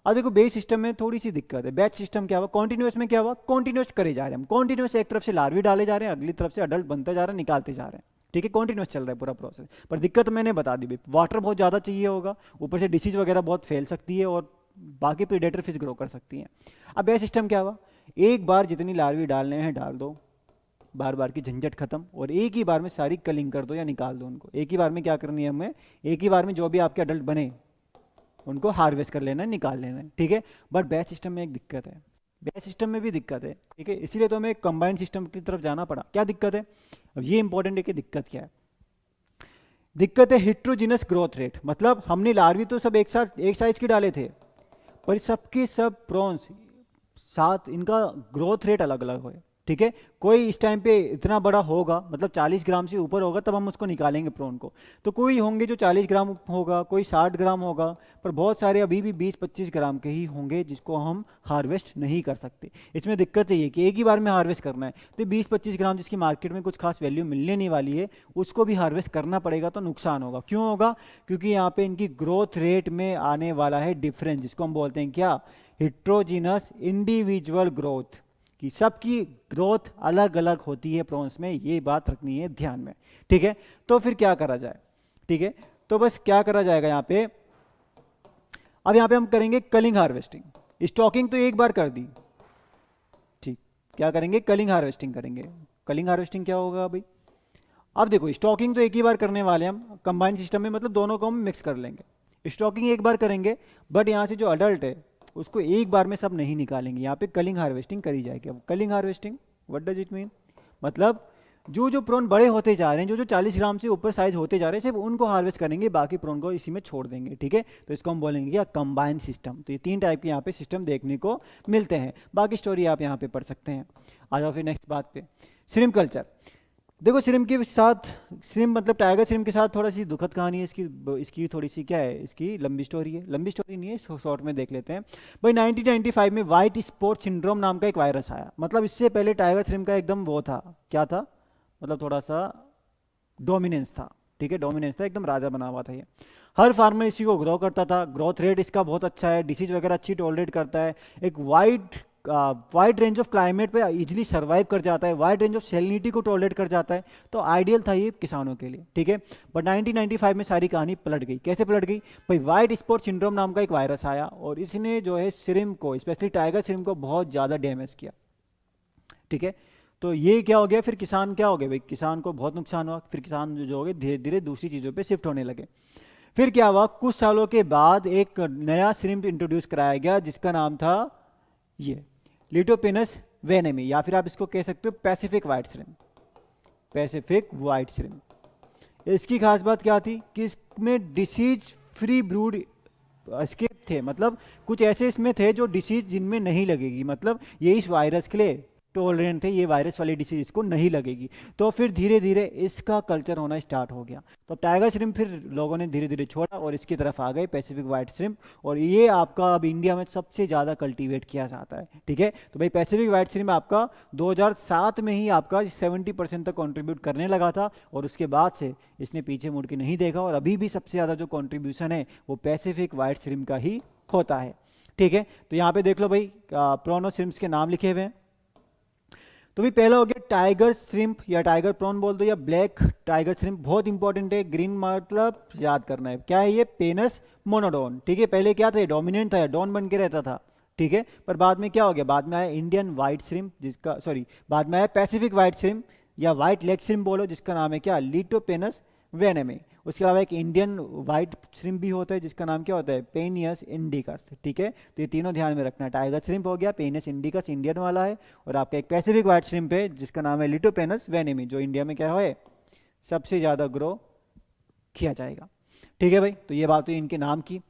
अब देखो बेस सिस्टम में थोड़ी सी दिक्कत है, बैच सिस्टम क्या हुआ, कॉन्टिन्यूस में क्या हुआ, कॉन्टिन्यूस करे जा रहे हैं हम, कॉन्टिन्यूस एक तरफ से लार्वी डाले जा रहे हैं, अगली तरफ से अडल्ट बनते जा रहे हैं, निकालते जा रहे हैं। ठीक है, कॉन्टिन्यूस चल रहा है पूरा प्रोसेस, पर दिक्कत मैंने बता दी भाई, वाटर बहुत ज़्यादा चाहिए होगा, ऊपर से डिसीज वगैरह बहुत फैल सकती है और बाकी प्रीडेटर फिश ग्रो कर सकती हैं। अब बैच सिस्टम क्या हुआ, एक बार जितनी लार्वी डालने हैं डाल दो, बार बार की झंझट खत्म, और एक ही बार में सारी कलिंग कर दो या निकाल दो उनको। एक ही बार में क्या करनी है हमें, एक ही बार में जो भी आपके अडल्ट बने उनको हार्वेस्ट कर लेना है, निकाल लेना है। ठीक है, बट बैच सिस्टम में एक दिक्कत है, बैच सिस्टम में भी दिक्कत है। ठीक है, इसीलिए तो हमें कंबाइंड सिस्टम की तरफ जाना पड़ा। क्या दिक्कत है, अब ये इंपॉर्टेंट है कि दिक्कत क्या है, दिक्कत है हेट्रोजीनस ग्रोथ रेट। मतलब हमने लार्वी तो सब एक साथ एक साइज के डाले थे, पर सबके सब प्रॉन्स साथ इनका ग्रोथ रेट अलग अलग है। ठीक है, कोई इस टाइम पे इतना बड़ा होगा, मतलब 40 ग्राम से ऊपर होगा तब हम उसको निकालेंगे प्रॉन को, तो कोई होंगे जो 40 ग्राम होगा, कोई 60 ग्राम होगा, पर बहुत सारे अभी भी 20-25 ग्राम के ही होंगे जिसको हम हार्वेस्ट नहीं कर सकते। इसमें दिक्कत ये कि एक ही बार में हार्वेस्ट करना है, तो 20-25 ग्राम जिसकी मार्केट में कुछ खास वैल्यू मिलने नहीं वाली है उसको भी हार्वेस्ट करना पड़ेगा, तो नुकसान होगा। क्यों होगा, क्योंकि यहाँ पे इनकी ग्रोथ रेट में आने वाला है डिफरेंस, जिसको हम बोलते हैं क्या, हेट्रोजीनस इंडिविजुअल ग्रोथ, कि सबकी ग्रोथ अलग अलग होती है प्रॉन्स में, ये बात रखनी है ध्यान में। ठीक है, तो फिर क्या करा जाए, ठीक है, तो बस क्या करा जाएगा यहाँ पे, अब यहाँ पे हम करेंगे कलिंग हार्वेस्टिंग। स्टॉकिंग तो एक बार कर दी, ठीक, क्या करेंगे, कलिंग हार्वेस्टिंग करेंगे। कलिंग हार्वेस्टिंग क्या होगा भाई, अब देखो स्टॉकिंग तो एक ही बार करने वाले हम कंबाइंड सिस्टम में, मतलब दोनों को हम मिक्स कर लेंगे। स्टॉकिंग एक बार करेंगे, बट यहाँ से जो अडल्ट है उसको एक बार में सब नहीं निकालेंगे, यहाँ पे कलिंग हार्वेस्टिंग करी जाएगी। अब culling harvesting what does it mean, मतलब जो जो प्रॉन बड़े होते जा रहे हैं, जो जो 40 ग्राम से ऊपर साइज होते जा रहे हैं, सिर्फ उनको हार्वेस्ट करेंगे, बाकी प्रॉन को इसी में छोड़ देंगे। ठीक है, तो इसको हम बोलेंगे क्या, कंबाइंड सिस्टम। तो ये 3 टाइप के यहाँ पे सिस्टम देखने को मिलते हैं, बाकी स्टोरी आप यहाँ पे पढ़ सकते हैं। आ जाओ फिर नेक्स्ट बात पे, श्रिम्प कल्चर। देखो श्रिम्प के साथ, श्रिम्प मतलब टाइगर श्रिम्प के साथ थोड़ा सी दुखद कहानी है इसकी थोड़ी सी क्या है, इसकी लंबी स्टोरी है, लंबी स्टोरी नहीं है, शॉर्ट में देख लेते हैं भाई। 1995 में वाइट स्पॉट सिंड्रोम नाम का एक वायरस आया। मतलब इससे पहले टाइगर श्रिम्प का एकदम वो था, क्या था, मतलब थोड़ा सा डोमिनेंस था। ठीक है, डोमिनेंस था, एकदम राजा बना हुआ था ये। हर फार्मर इसी को ग्रो करता था, ग्रोथ रेट इसका बहुत अच्छा है, डिसीज वगैरह अच्छी टॉलरेट करता है, एक वाइड रेंज ऑफ क्लाइमेट पे इजीली सर्वाइव कर जाता है, वाइड रेंज ऑफ सैलिनिटी को टॉलरेट कर जाता है, तो आइडियल था ये किसानों के लिए। ठीक है, बट 1995 में सारी कहानी पलट गई। कैसे पलट गई भाई, वाइट स्पॉट सिंड्रोम नाम का एक वायरस आया और इसने जो है श्रिम्प को, स्पेशली टाइगर श्रिम्प को बहुत ज़्यादा डैमेज किया। ठीक है, तो ये क्या हो गया, फिर किसान क्या हो गया भाई, किसान को बहुत नुकसान हुआ, फिर किसान जो हो गए धीरे धीरे दूसरी चीज़ों पे शिफ्ट होने लगे। फिर क्या हुआ, कुछ सालों के बाद एक नया श्रिम्प इंट्रोड्यूस कराया गया जिसका नाम था ये लिटोपेनस वेनेमी, या फिर आप इसको कह सकते हो Pacific white shrimp, Pacific white shrimp. इसकी खास बात क्या थी कि इसमें डिसीज फ्री ब्रूड इसके थे, मतलब कुछ ऐसे इसमें थे जो डिसीज जिनमें नहीं लगेगी, मतलब ये इस वायरस के लिए टॉलरेंट थे, ये वायरस वाली डिसीज इसको नहीं लगेगी। तो फिर धीरे धीरे इसका कल्चर होना स्टार्ट हो गया। तो अब टाइगर श्रिम्प फिर लोगों ने धीरे धीरे छोड़ा और इसकी तरफ आ गए पैसिफिक वाइट श्रिम्प, और ये आपका अब इंडिया में सबसे ज़्यादा कल्टीवेट किया जाता है। ठीक है, तो भाई पैसिफिक वाइट श्रिम्प आपका 2007 में ही आपका 70% तक कॉन्ट्रीब्यूट करने लगा था, और उसके बाद से इसने पीछे मुड़ के नहीं देखा, और अभी भी सबसे ज़्यादा जो कॉन्ट्रीब्यूशन है वो पैसिफिक वाइट श्रिम्प का ही होता है। ठीक है, तो यहाँ पे देख लो भाई प्रॉन और श्रिम्प्स के नाम लिखे हुए हैं। तो भी पहला हो गया टाइगर श्रिम्प या टाइगर प्रॉन बोल दो या ब्लैक टाइगर श्रिम्प, बहुत इंपॉर्टेंट है, ग्रीन मतलब याद करना है क्या है ये, पेनस मोनोडोन। ठीक है, पहले क्या था, डोमिनेंट था, डॉन बन के रहता था। ठीक है, पर बाद में क्या हो गया, बाद में आया इंडियन वाइट श्रिम्प जिसका बाद में आया पैसिफिक वाइट श्रिम्प या वाइट लेग श्रिम्प बोलो, जिसका नाम है क्या, लिटोपेनस वेनेमी। उसके अलावा एक इंडियन वाइट श्रिम्प भी होता है जिसका नाम क्या होता है, पेनियस इंडिकस। ठीक है, तो ये तीनों ध्यान में रखना, टाइगर श्रिम्प हो गया, पेनियस इंडिकस इंडियन वाला है, और आपका एक पैसिफिक वाइट श्रिम्प है जिसका नाम है लिटोपेनस वेनेमी, जो इंडिया में क्या है सबसे ज़्यादा ग्रो किया जाएगा। ठीक है भाई, तो ये बात हुई इनके नाम की।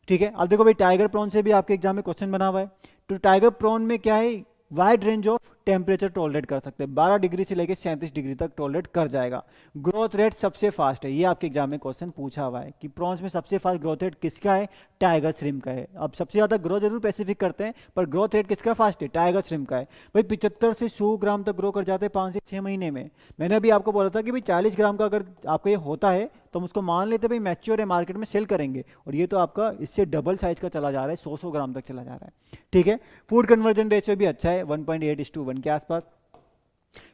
ठीक है, अब देखो भाई टाइगर प्रॉन से भी आपके एग्जाम में क्वेश्चन बना हुआ है। तो टाइगर प्रॉन में क्या है, wide range of temperature tolerate कर सकते हैं, 12 डिग्री से लेकर 37 डिग्री तक टॉलरेट कर जाएगा। ग्रोथ रेट सबसे फास्ट है, ये आपके एग्जाम में क्वेश्चन पूछा हुआ है कि प्रॉन्स में सबसे फास्ट ग्रोथ रेट किसका है, टाइगर श्रिम्प का है। अब सबसे ज़्यादा ग्रो जरूर पैसिफिक करते हैं, पर ग्रोथ रेट किसका फास्ट है, टाइगर श्रिम्प का है। भाई 75 से 100 ग्राम तक ग्रो कर जाते हैं 5 से 6 महीने में। मैंने अभी आपको बोला था कि भाई 40 ग्राम का अगर आपको ये होता है तो हम उसको मान लेते भाई मैच्योर है, मार्केट में सेल करेंगे, और ये तो आपका इससे डबल साइज का चला जा रहा है, 100 ग्राम तक चला जा रहा है। ठीक है, फूड कन्वर्जन रेशियो भी अच्छा है, 1.8:1 के आसपास।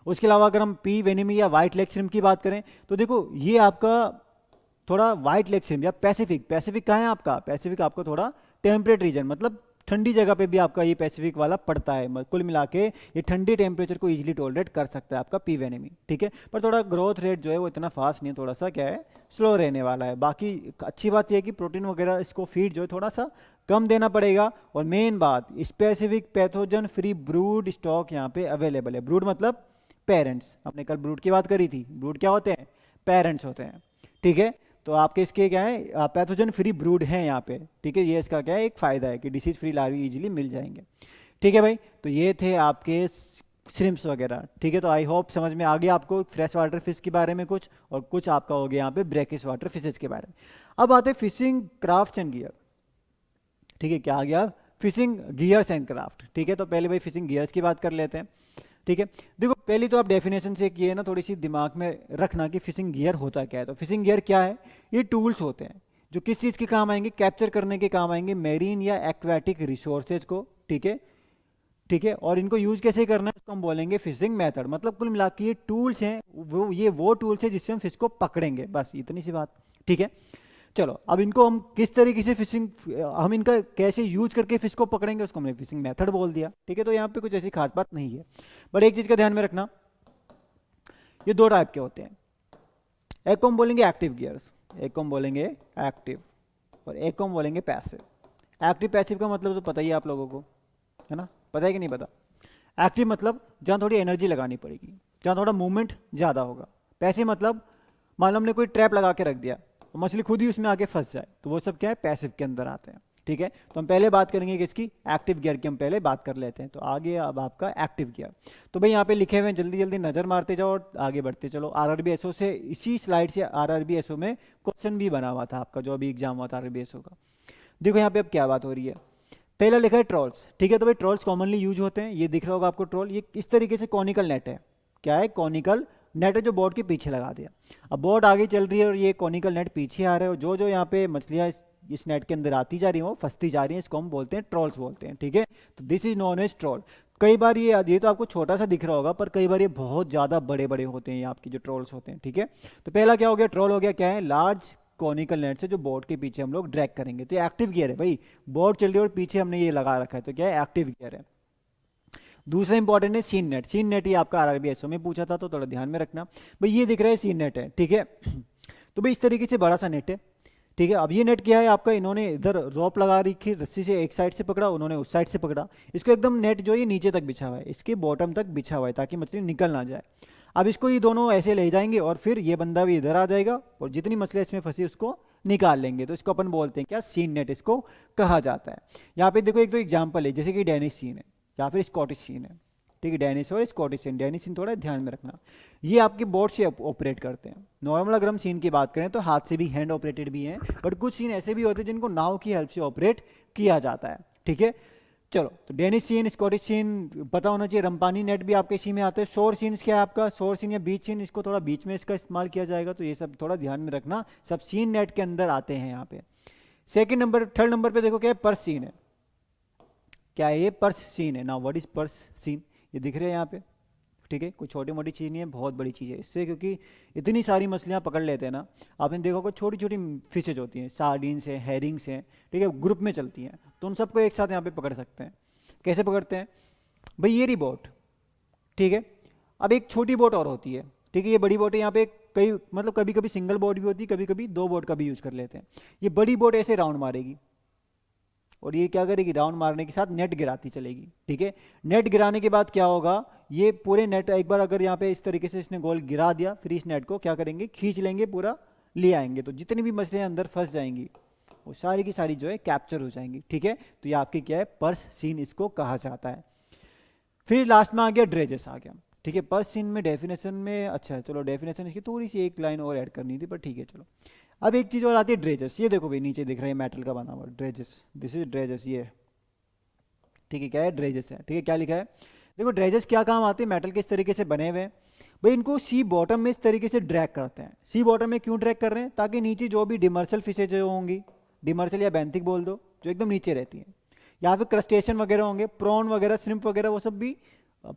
उसके अलावा अगर हम पी वेनेमी या वाइट लेग श्रिम्प की बात करें तो देखो ये आपका थोड़ा वाइट लेग श्रिम्प या पैसिफिक, पैसिफिक कहाँ है आपका, पैसिफिक आपको थोड़ा टेम्परेट रीजन, मतलब ठंडी जगह पे भी आपका ये पैसिफिक वाला पड़ता है। कुल मिला के ये ठंडी टेम्परेचर को इजीली टॉलरेट कर सकता है आपका पी वेनेमी। ठीक है, पर थोड़ा ग्रोथ रेट जो है वो इतना फास्ट नहीं है, थोड़ा सा क्या है स्लो रहने वाला है। बाकी अच्छी बात यह है कि प्रोटीन वगैरह इसको फीड जो है थोड़ा सा कम देना पड़ेगा, और मेन बात specific pathogen free brood stock यहाँ पे अवेलेबल है। ब्रूड मतलब पेरेंट्स, हमने कल ब्रूड की बात करी थी, ब्रूड क्या होते हैं, पेरेंट्स होते हैं। ठीक है, तो आपके इसके क्या है पैथोजन फ्री ब्रूड हैं यहाँ पे। ठीक है, ये इसका क्या है एक फ़ायदा है कि डिसीज फ्री लार्वी इजीली मिल जाएंगे। ठीक है भाई, तो ये थे आपके श्रिम्प्स वगैरह। ठीक है, तो आई होप समझ में आ गया आपको फ्रेश वाटर फिश के बारे में कुछ, और कुछ आपका हो गया यहाँ पे ब्रैकिश वाटर फिशेज के बारे में। अब आते हैं फिशिंग क्राफ्ट एंड गियर। ठीक है, क्या आ गया, फिशिंग गियर्स एंड क्राफ्ट। ठीक है, तो पहले भाई फिशिंग गियर्स की बात कर लेते हैं। ठीक है, देखो पहली तो आप डेफिनेशन से ये ना थोड़ी सी दिमाग में रखना कि फिशिंग गियर होता क्या है। तो फिशिंग गियर क्या है, ये टूल्स होते हैं जो किस चीज़ के काम आएंगे, कैप्चर करने के काम आएंगे मेरीन या एक्वाटिक रिसोर्सेज को। ठीक है, ठीक है, और इनको यूज कैसे करना है उसको हम बोलेंगे फिशिंग मेथड। मतलब कुल मिला के ये टूल्स हैं, वो टूल्स है जिससे हम फिश को पकड़ेंगे, बस इतनी सी बात। ठीक है, चलो अब इनको हम किस तरीके से फिशिंग, हम इनका कैसे यूज करके फिश को पकड़ेंगे उसको हमने फिशिंग मेथड बोल दिया। ठीक है, तो यहाँ पे कुछ ऐसी खास बात नहीं है, बट एक चीज का ध्यान में रखना, ये दो टाइप के होते हैं। एक को हम बोलेंगे एक्टिव गियर्स, एक को हम बोलेंगे एक्टिव, और एक को हम बोलेंगे पैसिव। एक्टिव पैसिव का मतलब तो पता ही है आप लोगों को, है ना, पता है कि नहीं पता। एक्टिव मतलब जहाँ थोड़ी एनर्जी लगानी पड़ेगी, जहाँ थोड़ा मूवमेंट ज़्यादा होगा। पैसिव मतलब मान लो हमने कोई ट्रैप लगा के रख दिया, मछली खुद ही उसमें आके फंस जाए, तो वो सब क्या है पैसिव के अंदर आते हैं। ठीक है, तो हम पहले बात करेंगे कि इसकी एक्टिव गियर की हम पहले बात कर लेते हैं। तो आगे अब आपका एक्टिव गियर, तो भाई यहाँ पे लिखे हुए हैं, जल्दी जल्दी नज़र मारते जाओ और आगे बढ़ते चलो। आरआरबी एसओ से, इसी स्लाइड से आरआरबी एसओ में क्वेश्चन भी बना हुआ था आपका, जो अभी एग्जाम हुआ था आरआरबी एसओ का। देखो यहाँ पे अब क्या बात हो रही है, पहला लिखा है ट्रॉल्स। ठीक है, तो भाई ट्रॉल्स कॉमनली यूज होते हैं, ये दिख रहा होगा आपको ट्रॉल, ये इस तरीके से कॉनिकल नेट है। क्या है, कॉनिकल नेट है जो बोर्ड के पीछे लगा दिया। अब बोर्ड आगे चल रही है और ये कॉनिकल नेट पीछे आ रहा है, और जो जो यहाँ पे मछलियाँ इस नेट के अंदर आती जा रही हैं वो फंसती जा रही हैं, इसको हम बोलते हैं ट्रॉल्स बोलते हैं। ठीक है, तो this is known as trawl. कई बार ये तो आपको छोटा सा दिख रहा होगा, पर कई बार ये बहुत ज़्यादा बड़े बड़े होते हैं, ये आपके जो ट्रॉल्स होते हैं। ठीक है, तो पहला क्या हो गया, ट्रॉल हो गया, क्या है, लार्ज कॉनिकल नेट से जो बोर्ड के पीछे हम लोग ड्रैग करेंगे। तो ये एक्टिव गियर है भाई, बोर्ड चल रही है और पीछे हमने ये लगा रखा है, तो क्या है, एक्टिव गियर है। दूसरा इंपॉर्टेंट है सीन नेट। सीन नेट ये आपका आरआरबी एसओ में पूछा था, तो थोड़ा ध्यान में रखना भाई। ये दिख रहा है सीन नेट है, ठीक है। तो भाई इस तरीके से बड़ा सा नेट है, ठीक है। अब ये नेट क्या है आपका, इन्होंने इधर रॉप लगा रखी, रस्सी से एक साइड से पकड़ा, उन्होंने उस साइड से पकड़ा, इसको एकदम नेट जो है नीचे तक बिछा हुआ है, इसके बॉटम तक बिछा हुआ है ताकि मछली निकल ना जाए। अब इसको ये दोनों ऐसे ले जाएंगे और फिर ये बंदा भी इधर आ जाएगा और जितनी मछलियाँ इसमें फंसी उसको निकाल लेंगे। तो इसको अपन बोलते हैं क्या, सीन नेट इसको कहा जाता है। यहाँ पे देखो एक तो एग्जाम्पल है, जैसे कि डेनिश सीन है या फिर स्कॉटिश सीन है, ठीक है। डेनिश और स्कॉटिश सीन, डेनिश सीन थोड़ा ध्यान में रखना, ये आपके बोट से ऑपरेट करते हैं। नॉर्मल अगर हम सीन की बात करें तो हाथ से भी, हैंड ऑपरेटेड भी हैं, बट कुछ सीन ऐसे भी होते हैं जिनको नाव की हेल्प से ऑपरेट किया जाता है, ठीक है। चलो, तो डेनिश सीन, स्कॉटिश सीन पता होना चाहिए। रंपानी नेट भी आपके इसी में आते हैं। शोर सीन्स क्या है आपका, शोर सीन या बीच सीन, इसको थोड़ा बीच में इसका इस्तेमाल किया जाएगा, तो ये सब थोड़ा ध्यान में रखना, सब सीन नेट के अंदर आते हैं यहाँ पे। सेकंड नंबर, थर्ड नंबर पे देखो क्या है, पर्स सीन है। क्या है ये, पर्स सीन है ना। व्हाट इज पर्स सीन, ये दिख रहे हैं यहाँ पे, ठीक है। कोई छोटी मोटी चीज़ नहीं है, बहुत बड़ी चीज़ है। इससे क्योंकि इतनी सारी मछलियाँ पकड़ लेते हैं ना, आपने देखा कोई छोटी छोटी फिशेज होती हैं, सार्डिन्स हैं, हेरिंग्स हैं, ठीक है, ग्रुप में चलती हैं, तो उन सबको एक साथ यहाँ पे पकड़ सकते हैं। कैसे पकड़ते हैं भाई, ये रही बोट, ठीक है। अब एक छोटी बोट और होती है, ठीक है, ये बड़ी बोट है। यहाँ पे कई मतलब कभी कभी सिंगल बोट भी होती है, कभी कभी दो बोट का भी यूज़ कर लेते हैं। ये बड़ी बोट ऐसे राउंड मारेगी और ये क्या करेगी, राउंड मारने के साथ नेट गिराती चलेगी, ठीक है। नेट गिराने के बाद क्या होगा, ये पूरे नेट एक बार अगर यहाँ पे इस तरीके से इसने गोल गिरा दिया, फिर इस नेट को क्या करेंगे, खींच लेंगे, पूरा ले आएंगे, तो जितनी भी मछलियाँ अंदर फंस जाएंगी वो सारी की सारी जो है कैप्चर हो जाएंगी, ठीक है। तो ये आपकी क्या है, पर्स सीन इसको कहा जाता है। फिर लास्ट में आ गया ड्रेजेस आ गया, ठीक है। पर्स सीन में डेफिनेशन में, अच्छा चलो डेफिनेशन इसकी थोड़ी सी एक लाइन और ऐड करनी थी, पर ठीक है चलो। अब एक चीज़ और आती है, ड्रेजेस। ये देखो भाई नीचे दिख रहा है मेटल का बना हुआ ड्रेजेस, दिस इज ड्रेजेस, ये ठीक है, क्या है, ड्रेजेस है, ठीक है। क्या लिखा है, देखो ड्रेजेस क्या काम आते हैं, मेटल के इस तरीके से बने हुए हैं भाई, इनको सी बॉटम में इस तरीके से ड्रैग करते हैं। सी बॉटम में क्यों ड्रैग कर रहे हैं, ताकि नीचे जो भी डिमर्सल फिशेज जो होंगी, डिमर्सल या बेंथिक बोल दो, जो एकदम नीचे रहती हैं, या फिर क्रस्टेशन वगैरह होंगे, प्रॉन वगैरह, श्रिम्प वगैरह, वो सब भी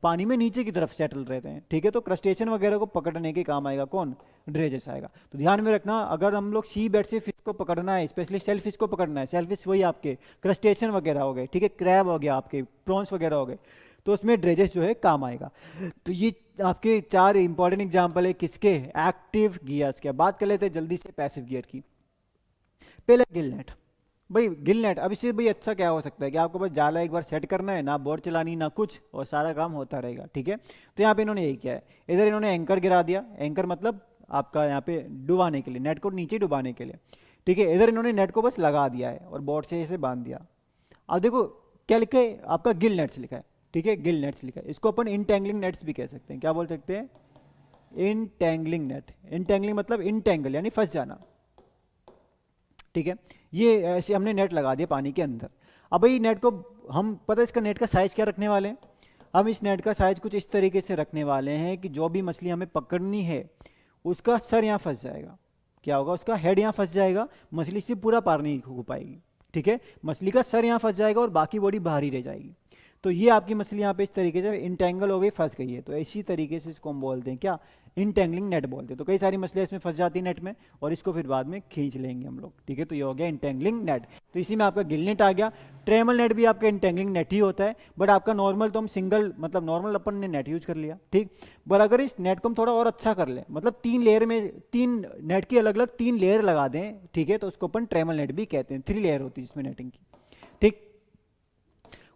पानी में नीचे की तरफ सेटल रहते हैं, ठीक है। तो क्रस्टेशन वगैरह को पकड़ने के काम आएगा कौन, ड्रेजेस आएगा। तो ध्यान में रखना, अगर हम लोग सी बेड से फिश को पकड़ना है, स्पेशली सेल फिश को पकड़ना है, सेल फिश वही आपके क्रस्टेशन वगैरह हो गए, ठीक है, क्रैब हो गया आपके, प्रॉन्स वगैरह हो गए, तो उसमें ड्रेजेस जो है काम आएगा। तो ये आपके चार इंपॉर्टेंट एग्जाम्पल है किसके, एक्टिव गियर्स के। बात कर लेते हैं जल्दी से पैसिव गियर की। पहले गिल नेट, भाई गिल नेट, अब इससे भाई अच्छा क्या हो सकता है कि आपको बस जाला एक बार सेट करना है, ना बोर्ड चलानी ना कुछ, और सारा काम होता रहेगा, ठीक है। तो यहाँ पे इन्होंने यही किया है, इधर इन्होंने एंकर गिरा दिया, एंकर मतलब आपका यहाँ पे डुबाने के लिए, नेट को नीचे डुबाने के लिए, ठीक है। इधर इन्होंने नेट को बस लगा दिया है और बोर्ड से इसे बांध दिया। अब देखो क्या लिखा है आपका, गिल नेट्स लिखा है, ठीक है, गिल नेट्स लिखा है। इसको अपन इंटेंगलिंग नेट्स भी कह सकते हैं, क्या बोल सकते हैं, इंटेंगलिंग नेट। इंटेंगलिंग मतलब इंटेंगल यानी फंस जाना, ठीक है। ये ऐसे हमने नेट लगा दिया पानी के अंदर। अब भाई नेट को हम पता है इसका नेट का साइज क्या रखने वाले हैं, हम इस नेट का साइज कुछ इस तरीके से रखने वाले हैं कि जो भी मछली हमें पकड़नी है उसका सर यहाँ फंस जाएगा, क्या होगा, उसका हेड यहाँ फंस जाएगा, मछली से पूरा पार नहीं हो पाएगी, ठीक है। मछली का सर यहाँ फंस जाएगा और बाकी बॉडी बाहर ही रह जाएगी। तो ये आपकी मछली यहाँ पे इस तरीके से इंटेंगल हो गई, फंस गई है, तो इसी तरीके से इसको हम बोलते हैं क्या, इंटेंगलिंग नेट बोलते हैं। तो कई सारी मछलियाँ इसमें फंस जाती है नेट में, और इसको फिर बाद में खींच लेंगे हम लोग, ठीक है। तो ये हो गया इंटेंगलिंग नेट। तो इसी में आपका गिल नेट आ गया। ट्रेमल नेट भी आपका इंटेंगलिंग नेट ही होता है, बट आपका नॉर्मल तो हम सिंगल मतलब नॉर्मल अपन ने नेट यूज कर लिया, ठीक। पर अगर इस नेट को हम थोड़ा और अच्छा कर लें, मतलब 3 लेयर में, 3 नेट की अलग अलग 3 लेयर लगा दें, ठीक है, तो उसको अपन ट्रेमल नेट भी कहते हैं। 3 लेयर होती है इसमें नेटिंग की, ठीक।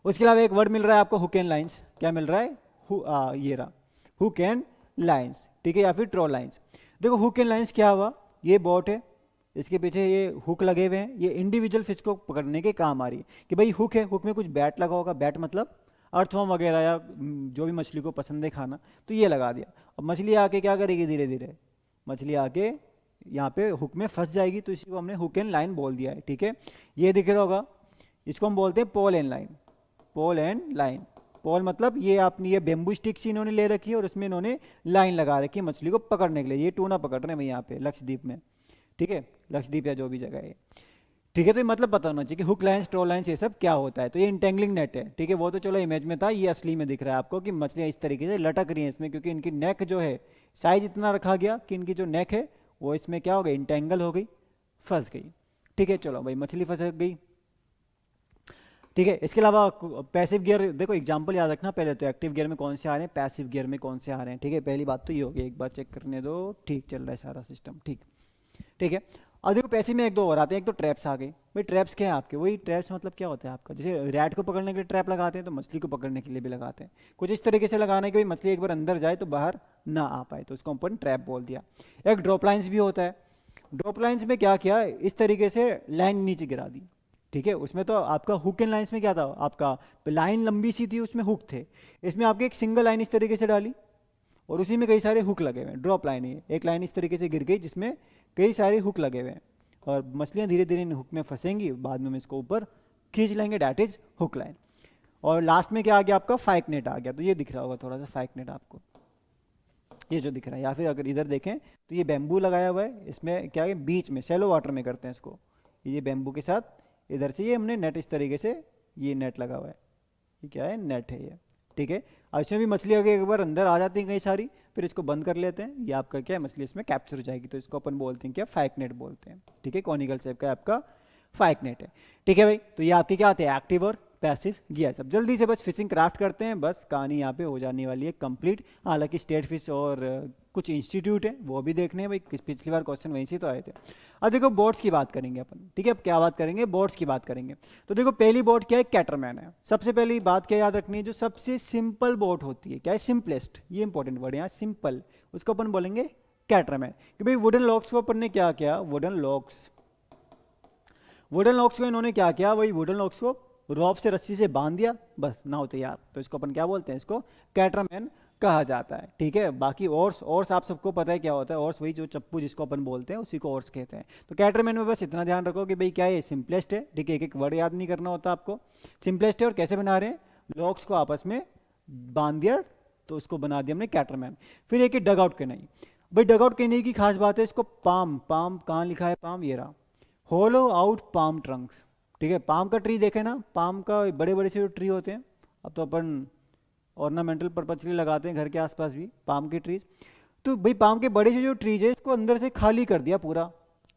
उसके अलावा एक वर्ड मिल रहा है आपको, हुक एंड लाइंस। क्या मिल रहा है, ये रहा हुक एंड लाइंस, ठीक है, या फिर ट्रॉल लाइंस। देखो हुक एंड लाइंस क्या हुआ, ये बोट है, इसके पीछे ये हुक लगे हुए हैं, ये इंडिविजुअल फिश को पकड़ने के काम आ रही है। कि भाई हुक है, हुक में कुछ बैट लगा होगा, बैट मतलब अर्थवर्म वगैरह या जो भी मछली को पसंद है खाना, तो ये लगा दिया। अब मछली आके क्या करेगी, धीरे धीरे मछली आके यहाँ पे हुक में फंस जाएगी, तो इसी को हमने हुक एंड लाइन बोल दिया है, ठीक है। ये दिख रहा होगा, इसको हम बोलते हैं pole and line. Pole and line, pole मतलब ये आपने ये बेम्बू स्टिक सी इन्होंने ले रखी है और उसमें इन्होंने लाइन लगा रखी है मछली को पकड़ने के लिए। ये टूना पकड़ रहे हैं भाई यहाँ पे लक्षद्वीप में, ठीक है, लक्षद्वीप या जो भी जगह है, ठीक है। तो ये मतलब पता होना चाहिए कि हुक लाइन्स, ट्रॉल लाइन्स, ये सब क्या होता है। तो ये इंटेंगलिंग नेट है, ठीक है। वो तो चलो इमेज में था, ये असली में दिख रहा है आपको कि मछलियाँ इस तरीके से लटक रही हैं इसमें, क्योंकि इनकी नेक जो है साइज इतना रखा गया कि इनकी जो नेक है वो इसमें क्या हो गई, इंटेंगल हो गई, फंस गई, ठीक है। चलो भाई मछली फंस गई। ठीक है। इसके अलावा पैसिव गियर, देखो एग्जांपल याद रखना पहले तो, एक्टिव गियर में कौन से आ रहे हैं, पैसिव गियर में कौन से आ रहे हैं। ठीक है, पहली बात तो ये होगी, एक बार चेक करने दो, ठीक चल रहा है सारा सिस्टम, ठीक। ठीक है, और देखो पैसिव में एक दो और आते हैं। एक तो ट्रैप्स आ गए। भाई ट्रैप्स क्या है आपके, वही ट्रैप्स मतलब क्या होता है आपका, जैसे रैट को पकड़ने के लिए ट्रैप लगाते हैं, तो मछली को पकड़ने के लिए भी लगाते हैं। कुछ इस तरीके से लगाना है कि भाई मछली एक बार अंदर जाए तो बाहर ना आ पाए, तो उसको अपन ट्रैप बोल दिया। एक ड्रॉप लाइन्स भी होता है। ड्रॉप लाइन्स में क्या किया, इस तरीके से लाइन नीचे गिरा दी। ठीक है, उसमें तो आपका हुक एंड लाइन्स में क्या था, आपका लाइन लंबी सी थी, उसमें हुक थे। इसमें आपके एक सिंगल लाइन इस तरीके से डाली और उसी में कई सारे हुक लगे हुए हैं। ड्रॉप लाइन है, एक लाइन इस तरीके से गिर गई जिसमें कई सारे हुक लगे हुए हैं, और मछलियाँ धीरे धीरे इन हुक में फंसेंगी, बाद में हम इसको ऊपर खींच लेंगे, डैट इज हुक लाइन। और लास्ट में क्या आ गया आपका, फाइक नेट आ गया। तो ये दिख रहा होगा थोड़ा सा फाइक नेट आपको, ये जो दिख रहा है, या फिर अगर इधर देखें तो ये बैम्बू लगाया हुआ है। इसमें क्या है, बीच में शैलो वाटर में करते हैं इसको, ये बैम्बू के साथ इधर से ये हमने नेट इस तरीके से, ये नेट लगा हुआ है, ये क्या है, नेट है ये। ठीक है, अब इसमें भी मछली अगर एक बार अंदर आ जाती है कई सारी, फिर इसको बंद कर लेते हैं, ये आपका क्या है, मछली इसमें कैप्चर हो जाएगी, तो इसको अपन बोलते हैं क्या, फाइक नेट बोलते हैं। ठीक है, कॉनिकल शेप का आपका फाइक नेट है। ठीक है भाई, तो ये आपके क्या आते हैं, एक्टिव और पैसिव गियर्स। अब जल्दी से बस फिशिंग क्राफ्ट करते हैं, बस कहानी यहाँ पे हो जाने वाली है कंप्लीट। हालांकि स्टेट फिश और कुछ इंस्टीट्यूट है वो भी देखने हैं भाई, पिछली बार क्वेश्चन वहीं से तो आए थे। अब देखो बोट्स की बात करेंगे अपन। ठीक है, अब क्या बात करेंगे, बोट्स की बात करेंगे। तो देखो पहली बोट क्या है, कैटरमैन है। सबसे पहली बात क्या याद रखनी है, जो सबसे सिंपल बोट होती है, क्या है, सिंपलेस्ट, ये इंपॉर्टेंट वर्ड है यहाँ, सिंपल, उसको अपन बोलेंगे कैटरमैन। कि भाई वुडन लॉक्स को अपन ने क्या किया, वुडन लॉक्स को इन्होंने क्या किया, वही वुडन लॉक्स को रॉप से, रस्सी से बांध दिया, बस नाव तैयार। तो इसको अपन क्या बोलते हैं, इसको कैटरमैन कहा जाता है। ठीक है, बाकी ओर्स आप सबको पता है क्या होता है, ओर्स वही जो चप्पू जिसको अपन बोलते हैं उसी को ओर्स कहते हैं। तो कैटरमैन में बस इतना ध्यान रखो कि भाई क्या है, सिंपलेस्ट है। ठीक है, एक एक वर्ड याद नहीं करना होता आपको, सिंपलेस्ट है। और कैसे बना रहे हैं, लॉक्स को आपस में बांध दिया, तो उसको बना दिया हमने कैटरमैन। फिर एक डग आउट कैनई। भाई डग आउट कैनई की खास बात है, इसको पाम कहाँ लिखा है, पाम ये रहा, होलो आउट पाम ट्रंक्स। ठीक है, पाम का ट्री देखे ना, पाम का बड़े बड़े से जो ट्री होते हैं, अब तो अपन ऑर्नामेंटल पर्पज के लिए लगाते हैं घर के आसपास भी पाम के ट्रीज। तो भाई पाम के बड़े से जो ट्रीज है, इसको अंदर से खाली कर दिया पूरा।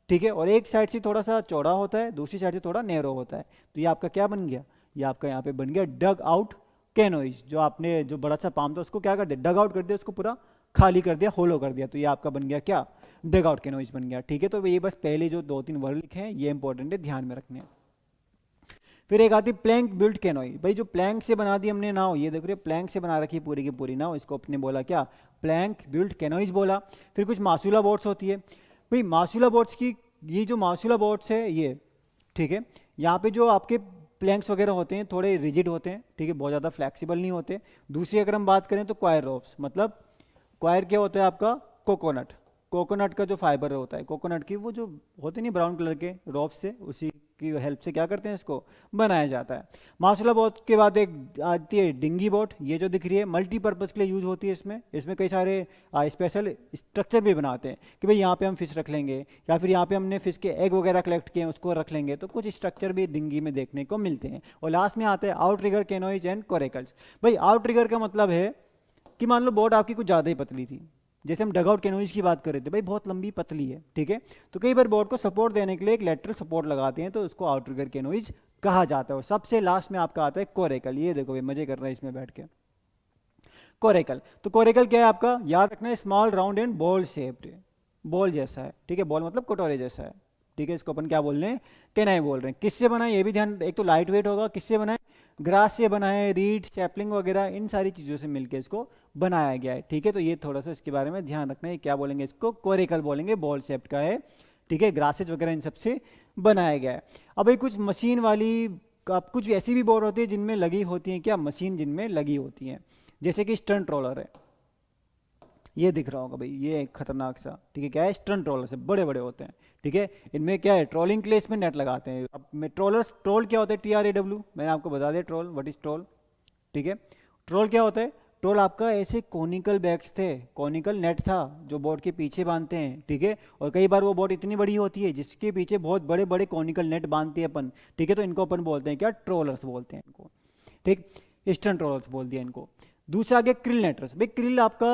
ठीक है, और एक साइड से थोड़ा सा चौड़ा होता है, दूसरी साइड से थोड़ा नैरो होता है। तो ये आपका क्या बन गया, ये आपका यहाँ पे बन गया डग आउट कैनोइज। जो आपने जो बड़ा सा पाम था उसको क्या कर दिया, डग आउट कर दिया, उसको पूरा खाली कर दिया, होलो कर दिया। तो ये आपका बन गया क्या, डग आउट कैनोइज बन गया। ठीक है, तो ये बस पहले जो 2-3 वर्ड लिखे हैं ये इंपॉर्टेंट है, ध्यान में रखने हैं। फिर एक आती प्लैंक बिल्ट कैनोई। भाई जो प्लैंक से बना दी हमने नाव, ये देख रहे हो प्लैंक से बना रखी पूरी की पूरी नाव, इसको अपने बोला क्या, प्लैंक बिल्ट कैनोइज बोला। फिर कुछ मासूला बोट्स होती है। भाई मासूला बोट्स की, ये जो मासूला बोट्स है ये, ठीक है, यहाँ पे जो आपके प्लैंक्स वगैरह होते हैं थोड़े रिजिड होते हैं। ठीक है, बहुत ज़्यादा फ्लेक्सिबल नहीं होते। दूसरी अगर हम बात करें तो क्वायर रोप्स, मतलब क्वायर क्या होता है आपका, कोकोनट का जो फाइबर होता है, कोकोनट की वो जो होते नहीं ब्राउन कलर के रोप से, उसी की हेल्प से क्या करते हैं, इसको बनाया जाता है। मासूला बोट के बाद एक आती है डिंगी बोट, ये जो दिख रही है मल्टीपर्पज़ के लिए यूज होती है। इसमें कई सारे स्पेशल स्ट्रक्चर भी बनाते हैं कि भाई यहाँ पे हम फिश रख लेंगे, या फिर यहाँ पे हमने फिश के एग वगैरह कलेक्ट किए हैं उसको रख लेंगे। तो कुछ स्ट्रक्चर भी डिंगी में देखने को मिलते हैं। और लास्ट में आता है आउट रिगर कैनोइज एंड कोरेकल्स। भाई आउट रिगर का मतलब है कि मान लो बोट आपकी कुछ ज़्यादा ही पतली थी, जैसे हम डग आउट कैनोइज की बात कर रहे थे, भाई बहुत लंबी पतली है। ठीक है, तो कई बार बोट को सपोर्ट देने के लिए एक लेटरल सपोर्ट लगाते हैं, तो उसको आउट रिगर कैनोइज कहा जाता है। और सबसे लास्ट में आपका आता है कोरेकल। ये देखो भाई मजे कर रहे हैं इसमें बैठ के, कोरेकल। तो कोरेकल क्या है आपका, याद रखना है, small round and ball shaped, ball जैसा है। ठीक है, बॉल मतलब कटोरे जैसा है। ठीक है, इसको अपन क्या बोल रहे हैं, कैनाई बोल रहे हैं। किससे बनाए ये भी ध्यान, एक तो लाइट वेट होगा, किससे बनाए, ग्रास से बनाए, रीड सैपलिंग वगैरह इन सारी चीज़ों से मिलकर इसको बनाया गया है। ठीक है, तो ये थोड़ा सा इसके बारे में ध्यान रखना है, क्या बोलेंगे इसको, कोरेकल बोलेंगे, बॉल शेप्ड का है। ठीक है, ग्रासेज वगैरह इन सबसे बनाया गया है। अब भाई कुछ मशीन वाली, अब कुछ ऐसी भी बोट होती है जिनमें लगी होती हैं क्या, मशीन जिनमें लगी होती हैं, जैसे कि स्टंट रोलर है, ये दिख रहा होगा भाई, ये एक खतरनाक सा। ठीक है, क्या है, स्टंट रोलर से बड़े बड़े होते हैं। ठीक है, इनमें क्या है, ट्रोलिंग के लिए इसमें नेट लगाते हैं। अब मैं ट्रोल क्या होता है, TRAW, मैंने आपको बता दिया ट्रोल, व्हाट इज ट्रोल। ठीक है, ट्रोल क्या होता है, ट्रोल आपका ऐसे कॉनिकल बैग्स थे, कॉनिकल नेट था जो बोट के पीछे बांधते हैं। ठीक है, और कई बार वो बोट इतनी बड़ी होती है जिसके पीछे बहुत बड़े बड़े कॉनिकल नेट बांधते हैं अपन। ठीक है, तो इनको अपन बोलते हैं क्या, ट्रोलर्स बोलते हैं इनको। ठीक, ईस्टर्न ट्रोलर्स बोल दिया इनको। दूसरा आ गया क्रिल नेटर्स। भाई क्रिल आपका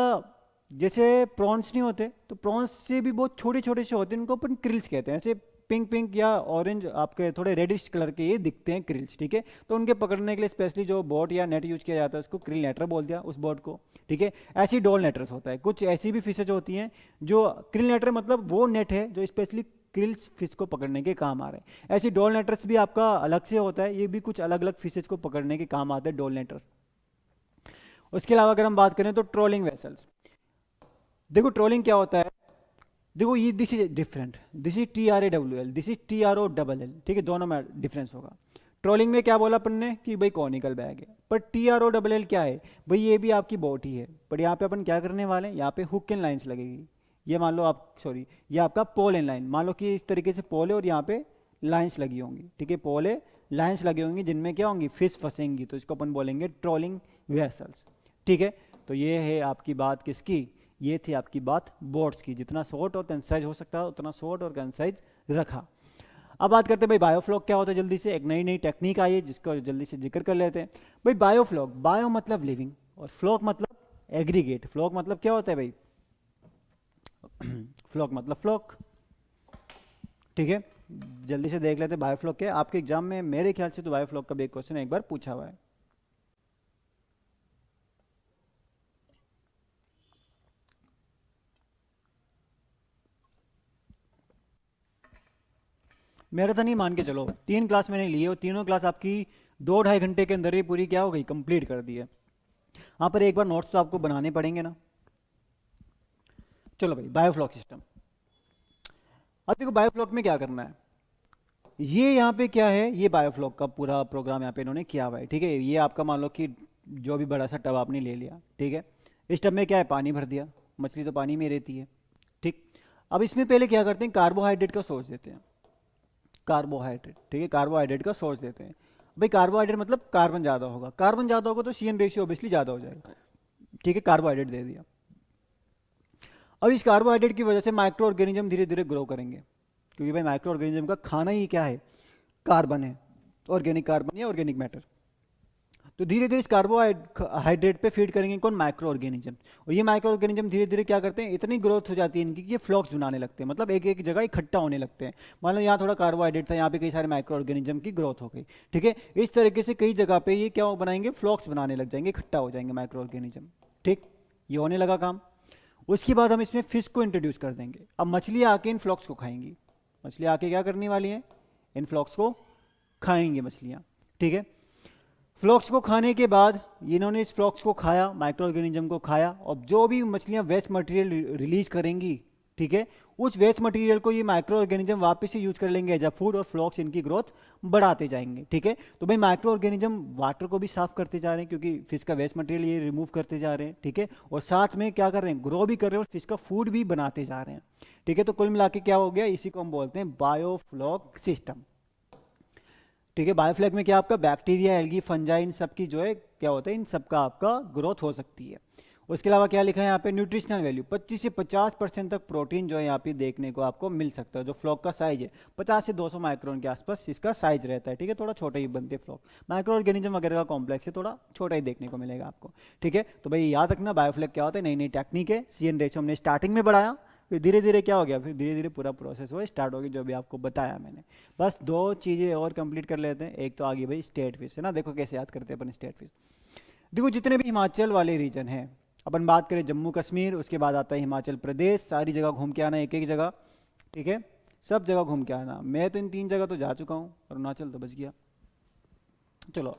जैसे प्रॉन्स नहीं होते, तो प्रॉन्स से भी बहुत छोटे छोटे से होते हैं, इनको अपन क्रिल्स कहते हैं। ऐसे पिंक पिंक या ऑरेंज आपके थोड़े रेडिश कलर के ये दिखते हैं क्रिल्स, ठीक है। तो उनके पकड़ने के लिए स्पेशली जो बोट या नेट यूज किया जाता है उसको क्रिल नेटर बोल दिया उस बोट को, ठीक है। ऐसी डॉल नेटर्स होता है, कुछ ऐसी भी फिशेज होती हैं जो क्रिल नेटर मतलब वो नेट है जो स्पेशली क्रिल्स फिश को पकड़ने के काम आ रहे हैं। ऐसी डॉल नेटर्स भी आपका अलग से होता है, ये भी कुछ अलग अलग फिशेज को पकड़ने के काम आते हैं डॉल नेटर्स। उसके अलावा अगर हम बात करें तो ट्रोलिंग वेसल्स, देखो ट्रोलिंग क्या होता है, देखो ये this is different, this is TRAWL, this is TROLL, ठीक है, दोनों में डिफरेंस होगा। ट्रोलिंग में क्या बोला अपन ने कि भाई कॉनिकल बैग है, पर TROLL क्या है भाई, ये भी आपकी बोट ही है, पर यहाँ पे अपन क्या करने वाले हैं, यहाँ पे हुक एंड लाइन्स लगेगी। ये मान लो आप सॉरी ये आपका पोल एंड लाइन, मान लो कि इस तरीके से पोल है और यहाँ पे लाइन्स लगी होंगी, ठीक है, पोल है लाइन्स लगी होंगी जिनमें क्या होंगी फिश फंसेंगी, तो इसको अपन बोलेंगे ट्रोलिंग वेसल्स, ठीक है। तो ये है आपकी बात किसकी, ये थी आपकी बात बोट्स की, जितना शॉर्ट और कंसाइज हो सकता है उतना शॉर्ट और कंसाइज रखा। अब बात करते हैं भाई बायोफ्लॉक क्या होता है, जल्दी से एक नई नई टेक्निक आई है जिसको जल्दी से जिक्र कर लेते हैं। भाई बायोफ्लॉक, बायो मतलब लिविंग और फ्लॉक मतलब एग्रीगेट। फ्लॉक मतलब क्या होता है भाई फ्लॉक मतलब फ्लॉक, ठीक है। जल्दी से देख लेते हैं बायोफ्लॉक क्या है, आपके एग्जाम में मेरे ख्याल से तो बायोफ्लॉक का भी एक क्वेश्चन एक बार पूछा हुआ है। मेरा तो नहीं मान के चलो, 3 क्लास मैंने ली है और तीनों क्लास आपकी 2-2.5 घंटे के अंदर ही पूरी क्या हो गई, कंप्लीट कर दी है। यहाँ पर एक बार नोट्स तो आपको बनाने पड़ेंगे ना। चलो भाई बायोफ्लॉक सिस्टम, अब देखो बायोफ्लॉक में क्या करना है, ये यहाँ पे क्या है, ये बायोफ्लॉक का पूरा प्रोग्राम यहाँ पे इन्होंने किया हुआ है, ठीक है। ये आपका मान लो कि जो भी बड़ा सा टब आपने ले लिया, ठीक है, इस टब में क्या है पानी भर दिया, मछली तो पानी में रहती है, ठीक। अब इसमें पहले क्या करते हैं, कार्बोहाइड्रेट का सोर्स देते हैं, कार्बोहाइड्रेट, ठीक है, कार्बोहाइड्रेट का सोर्स देते हैं। भाई कार्बोहाइड्रेट मतलब कार्बन ज़्यादा होगा, कार्बन ज़्यादा होगा तो CN रेशियो ऑब्वियसली ज़्यादा हो जाएगा, ठीक है, कार्बोहाइड्रेट दे दिया। अब इस कार्बोहाइड्रेट की वजह से माइक्रो ऑर्गेनिज्म धीरे धीरे ग्रो करेंगे, क्योंकि भाई माइक्रो ऑर्गेनिज्म का खाना ही क्या है, कार्बन है, ऑर्गेनिक कार्बन या ऑर्गेनिक मैटर। तो धीरे धीरे इस कार्बोहाइड्रेट पे फीड करेंगे कौन, माइक्रो ऑर्गेनिज्म, और ये माइक्रो ऑर्गेनिज्म धीरे धीरे क्या करते हैं, इतनी ग्रोथ हो जाती है इनकी कि ये फ्लॉक्स बनाने लगते हैं, मतलब एक एक जगह इकट्ठा होने लगते हैं। मान लो यहाँ थोड़ा कार्बोहाइड्रेट था, यहाँ पे कई सारे माइक्रो ऑर्गेनिज्म की ग्रोथ हो गई, ठीक है। इस तरीके से कई जगह पे ये क्या बनाएंगे, फ्लॉक्स बनाने लग जाएंगे, इकट्ठा हो जाएंगे माइक्रो ऑर्गेनिज्म, ठीक। ये होने लगा काम। उसके बाद हम इसमें फिश को इंट्रोड्यूस कर देंगे। अब मछली आके इन फ्लॉक्स को खाएंगी, मछली आके क्या करने वाली हैं, इन फ्लॉक्स को खाएंगे मछलियाँ, ठीक है। फ्लॉक्स को खाने के बाद इन्होंने इस फ्लॉक्स को खाया, माइक्रो ऑर्गेनिज्म को खाया, और जो भी मछलियाँ वेस्ट मटेरियल रिलीज करेंगी, ठीक है, उस वेस्ट मटेरियल को ये माइक्रो ऑर्गेनिज्म वापस से यूज कर लेंगे एज अ फूड, और फ्लॉक्स इनकी ग्रोथ बढ़ाते जाएंगे, ठीक है। तो भाई माइक्रो ऑर्गेनिज्म वाटर को भी साफ करते जा रहे हैं, क्योंकि फिश का वेस्ट मटेरियल ये रिमूव करते जा रहे हैं, ठीक है, और साथ में क्या कर रहे हैं, ग्रो भी कर रहे हैं और फिश का फूड भी बनाते जा रहे हैं, ठीक है। तो कुल मिला के क्या हो गया, इसी को हम बोलते हैं बायोफ्लॉक सिस्टम, ठीक है। बायोफ्लॉक में क्या आपका बैक्टीरिया, एल्गी, फंजाई, इन सब की जो है क्या होता है, इन सब का आपका ग्रोथ हो सकती है। उसके अलावा क्या लिखा है यहाँ पे, न्यूट्रिशनल वैल्यू 25 से 50% तक प्रोटीन जो है यहाँ पे देखने को आपको मिल सकता है। जो फ्लॉक का साइज है 50 से 200 माइक्रोन के आसपास इसका साइज रहता है, ठीक है, थोड़ा छोटा ही बनते हैं फ्लॉक। माइक्रो ऑर्गेनिज्म वगैरह का कॉम्प्लेक्स है, थोड़ा छोटा ही देखने को मिलेगा आपको, ठीक है। तो भाई याद रखना बायोफ्लॉक क्या होता है, नई नई टेक्निक है। CN रेशियो हमने स्टार्टिंग में बढ़ाया, फिर धीरे धीरे क्या हो गया, फिर धीरे धीरे पूरा प्रोसेस वो स्टार्ट हो गया जो भी आपको बताया मैंने। बस 2 चीज़ें और कंप्लीट कर लेते हैं। एक तो आ गई भाई स्टेट फिश, है ना, देखो कैसे याद करते हैं अपन स्टेट फिश। देखो जितने भी हिमाचल वाले रीजन हैं, अपन बात करें जम्मू कश्मीर, उसके बाद आता है हिमाचल प्रदेश, सारी जगह घूम के आना, एक एक जगह, ठीक है, सब जगह घूम के आना। मैं तो इन 3 जगह तो जा चुका हूँ, अरुणाचल तो बच गया। चलो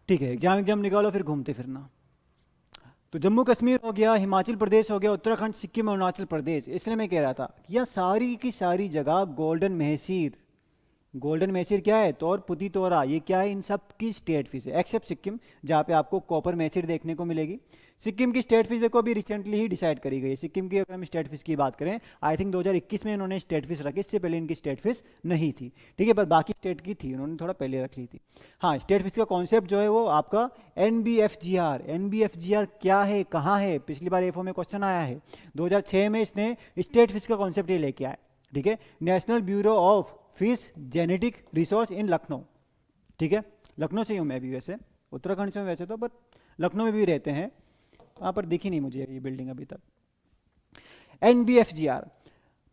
ठीक है, एग्जाम निकालो फिर घूमते फिरना। तो जम्मू कश्मीर हो गया, हिमाचल प्रदेश हो गया, उत्तराखंड, सिक्किम, अरुणाचल प्रदेश। इसलिए मैं कह रहा था कि यह सारी की सारी जगह गोल्डन महसीर, गोल्डन मैसिर क्या है, तौर पुती तोरा, ये क्या है, इन सब की स्टेट फीस है, एक्सेप्ट सिक्किम जहाँ पे आपको कॉपर मैसिर देखने को मिलेगी। सिक्किम की स्टेट फीस देखो अभी रिसेंटली ही डिसाइड करी गई है। सिक्किम की अगर हम स्टेट फीस की बात करें, आई थिंक 2021 में इन्होंने स्टेट फीस रखी, इससे पहले इनकी स्टेट फीस नहीं थी, ठीक है, पर बाकी स्टेट की थी, उन्होंने थोड़ा पहले रख ली थी। हाँ, स्टेट फीस का कॉन्सेप्ट जो है वो आपका NBFGR, NBFGR क्या है, कहाँ है, पिछली बार A4 में क्वेश्चन आया है, 2006 में इसने स्टेट फीस का कॉन्सेप्ट ये लेके आया, ठीक है, national bureau of fish genetic resource in Lucknow, ठीक है, लखनऊ से हूँ मैं भी, वैसे उत्तराखंड से हूँ वैसे तो, पर लखनऊ में भी रहते हैं, वहाँ पर दिखी नहीं मुझे ये बिल्डिंग अभी तक। NBFGR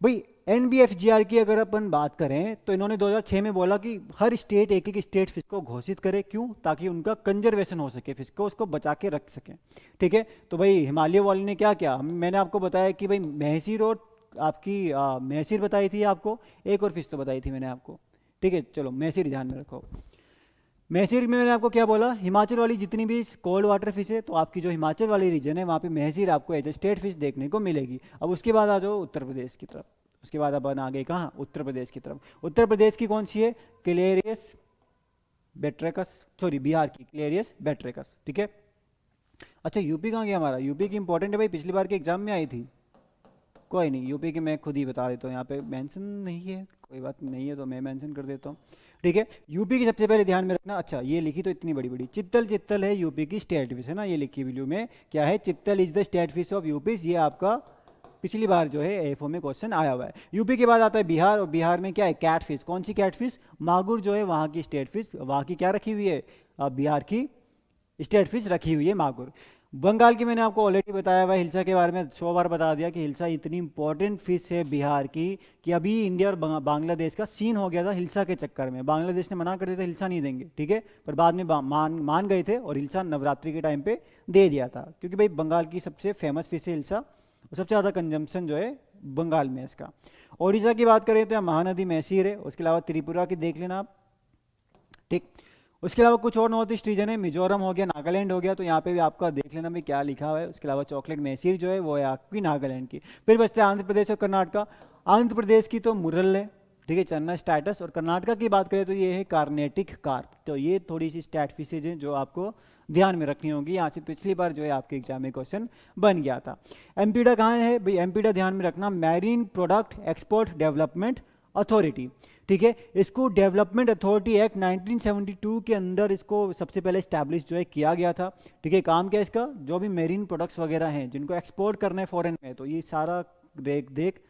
भाई एनबीएफजीआर की अगर अपन बात करें तो इन्होंने 2006 में बोला कि हर स्टेट एक एक स्टेट फिश को घोषित करे, क्यों? ताकि उनका कंजर्वेशन हो सके, फिश को उसको बचा के रख सकें। ठीक है, तो भाई हिमालय वाले ने क्या किया, मैंने आपको बताया कि भाई महसीर और आपकी महसीर बताई थी आपको, एक और फिश तो बताई थी मैंने आपको। ठीक है, चलो महसीर ध्यान में रखो। महसीर में मैंने आपको क्या बोला, हिमाचल वाली जितनी भी कोल्ड वाटर फिश है, तो आपकी जो हिमाचल वाली रीजन है वहाँ पे महसीर आपको एज ए स्टेट फिश देखने को मिलेगी। अब उसके बाद आ जाओ उत्तर प्रदेश की तरफ, उसके बाद अपन आ गए कहाँ, उत्तर प्रदेश की तरफ। उत्तर प्रदेश की कौन सी है, क्लेरियस बेट्रेकस, सॉरी बिहार की क्लेरियस बेट्रेकस। ठीक है, अच्छा यूपी कहाँ गया हमारा, यूपी की इंपॉर्टेंट है भाई, पिछली बार के एग्जाम में आई थी। कोई नहीं, यूपी की मैं खुद ही बता देता हूँ, यहाँ पे मेंशन नहीं है, कोई बात नहीं है तो मैं मेंशन कर देता हूँ। ठीक है, यूपी की सबसे पहले ध्यान में रखना। अच्छा ये लिखी तो इतनी बड़ी बड़ी, चित्तल, चित्तल है यूपी की स्टेट फिश है ना, ये लिखी वीडियो में क्या है, chital is the state fish of UP. ये आपका पिछली बार जो है एफओ में क्वेश्चन आया हुआ है। यूपी के बाद आता है बिहार, और बिहार में क्या है, कैट फिश। कौन सी कैट फिश, मागुर जो है वहाँ की स्टेट फिश, वहाँ की क्या रखी हुई है, बिहार की स्टेट फिश रखी हुई है मागुर। बंगाल की मैंने आपको ऑलरेडी बताया हुआ है, हिल्सा के बारे में 100 बार बता दिया कि हिल्सा इतनी इंपॉर्टेंट फिश है बिहार की कि अभी इंडिया और बांग्लादेश का सीन हो गया था हिल्सा के चक्कर में। बांग्लादेश ने मना कर दिया था हिल्सा नहीं देंगे, ठीक है, पर बाद में मान गए थे और हिल्सा नवरात्रि के टाइम पे दे दिया था, क्योंकि भाई बंगाल की सबसे फेमस फिश है हिल्सा, और सबसे ज़्यादा कंजम्पशन जो है बंगाल में इसका। ओडिशा की बात करें तो यहाँ महानदी मैसीर है, उसके अलावा त्रिपुरा की देख लेना आप। ठीक, उसके अलावा कुछ और नॉर्थ ईस्ट रीजन है, मिजोरम हो गया, नागालैंड हो गया, तो यहाँ पे भी आपका देख लेना भी क्या लिखा हुआ है। उसके अलावा चॉकलेट मैसीर जो है वो है आपकी नागालैंड की। फिर बचते हैं आंध्र प्रदेश और कर्नाटका। आंध्र प्रदेश की तो मुरल है, ठीक है, चन्ना स्टैटस, और कर्नाटका की बात करें तो ये है कार्नेटिक कार्प। तो ये थोड़ी सी स्टैट फिशेज हैं जो आपको ध्यान में रखनी होगी, यहाँ से पिछली बार जो है आपके एग्जाम में क्वेश्चन बन गया था। एमपीडा कहाँ है भाई, एमपीडा ध्यान में रखना, marine product export development authority. ठीक है, इसको डेवलपमेंट अथॉरिटी एक्ट 1972 के अंदर इसको सबसे पहले स्टैब्लिश जो है किया गया था। ठीक है, काम क्या है इसका, जो भी मेरीन प्रोडक्ट्स वगैरह हैं जिनको एक्सपोर्ट करना है फॉरेन में, तो ये सारा देख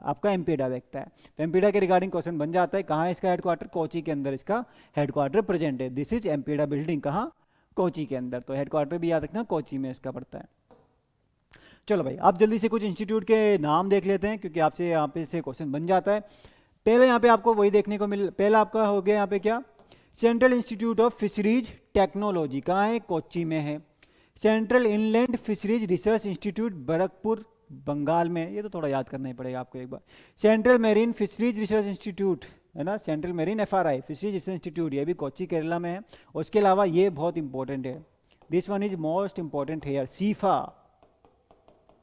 आपका एमपीडा देखता है। तो एमपीडा के रिगार्डिंग क्वेश्चन बन जाता है। कहाँ है इसका हेडक्वार्टर, कोची के अंदर इसका हेडक्वार्टर प्रेजेंट है। दिस इज एमपीडा बिल्डिंग, कहाँ, कोची के अंदर। तो हेडक्वार्टर भी याद रखना, कोची में इसका पड़ता है। चलो भाई, आप जल्दी से कुछ इंस्टीट्यूट के नाम देख लेते हैं, क्योंकि आपसे यहाँ पे से क्वेश्चन बन जाता है। पहले यहाँ पे आपको वही देखने को पहला आपका हो गया यहाँ पे क्या, central institute of fisheries technology, कहाँ है, कोच्चि में है। Central inland fisheries research institute Barrackpore Bengal में, ये तो थोड़ा याद करना ही पड़ेगा आपको एक बार। Central marine fisheries research institute है ना, central marine FRI fisheries research institute, ये भी कोच्चि केरला में है। उसके अलावा ये बहुत इंपॉर्टेंट है, this one is most important here, CIFA.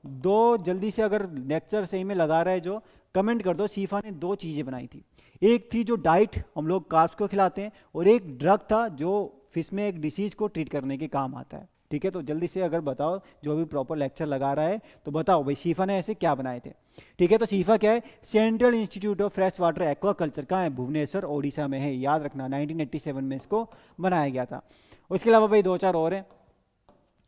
दो जल्दी से अगर लेक्चर सही में लगा रहा है जो, कमेंट कर दो। सीफा ने दो चीज़ें बनाई थी, एक थी जो डाइट हम लोग कार्ब्स को खिलाते हैं, और एक ड्रग था जो फिश में एक डिसीज को ट्रीट करने के काम आता है। ठीक है, तो जल्दी से अगर बताओ, जो भी प्रॉपर लेक्चर लगा रहा है तो बताओ भाई सीफा ने ऐसे क्या बनाए थे। ठीक है, तो सीफा क्या है, central institute of fresh water aquaculture, कहाँ है, भुवनेश्वर ओडिशा में है, याद रखना 1987 में इसको बनाया गया था। उसके अलावा भाई दो चार और हैं,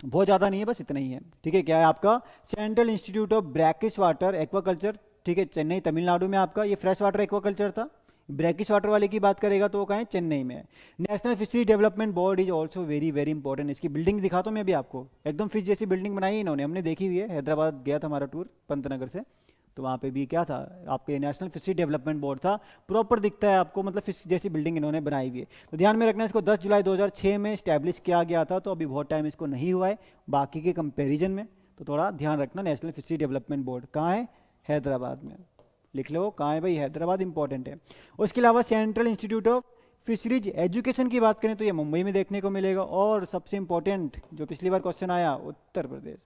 बहुत ज़्यादा नहीं है, बस इतना ही है। ठीक है, क्या है आपका, central institute of brackish water aquaculture, ठीक है, चेन्नई तमिलनाडु में आपका ये फ्रेश वाटर एक्वाकल्चर था। ब्रैकिश वाटर वाले की बात करेगा तो वो कहाँ है, चेन्नई में है। National fishery development board is also very very important. इसकी बिल्डिंग दिखाता हूँ मैं अभी आपको, एकदम फिश जैसी बिल्डिंग बनाई है इन्होंने, हमने देखी हुई है, हैदराबाद गया था हमारा टूर पंतनगर से, तो वहाँ पे भी क्या था आपके नेशनल फिशरी डेवलपमेंट बोर्ड था, प्रॉपर दिखता है आपको, मतलब फिश जैसी बिल्डिंग इन्होंने बनाई हुई है। तो ध्यान में रखना, इसको 10 जुलाई 2006 में स्टैब्लिश किया गया था, तो अभी बहुत टाइम इसको नहीं हुआ है बाकी के कंपेरिजन में, तो थोड़ा ध्यान रखना। नेशनल फिशरी डेवलपमेंट बोर्ड कहाँ है, हैदराबाद में, लिख लो कहाँ है भाई, हैदराबाद इंपॉर्टेंट है। उसके अलावा central institute of fisheries education की बात करें तो ये मुंबई में देखने को मिलेगा, और सबसे इंपॉर्टेंट जो पिछली बार क्वेश्चन आया, Uttar Pradesh,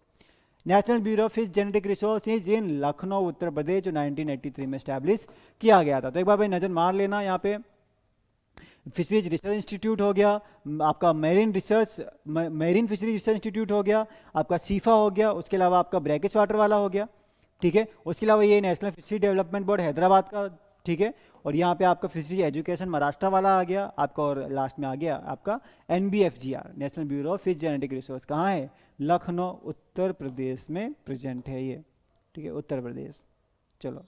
national bureau of fish genetic resources in Lucknow Uttar Pradesh, जो 1983 में स्टैब्लिश किया गया था। तो एक बार भाई नजर मार लेना, यहाँ पे फिशरीज रिसर्च इंस्टीट्यूट हो गया आपका, मेरीन फिशरीज रिसर्च इंस्टीट्यूट हो गया आपका, सीफा हो गया, उसके अलावा आपका ब्रैकिश वाटर वाला हो गया। ठीक है, उसके अलावा ये national fishery development board Hyderabad का, ठीक है, और यहाँ पे आपका फिशरी एजुकेशन महाराष्ट्र वाला आ गया आपका, और लास्ट में आ गया आपका NBFGR, national bureau of fish genetic resource, कहाँ है, लखनऊ उत्तर प्रदेश में प्रेजेंट है ये। ठीक है, उत्तर प्रदेश। चलो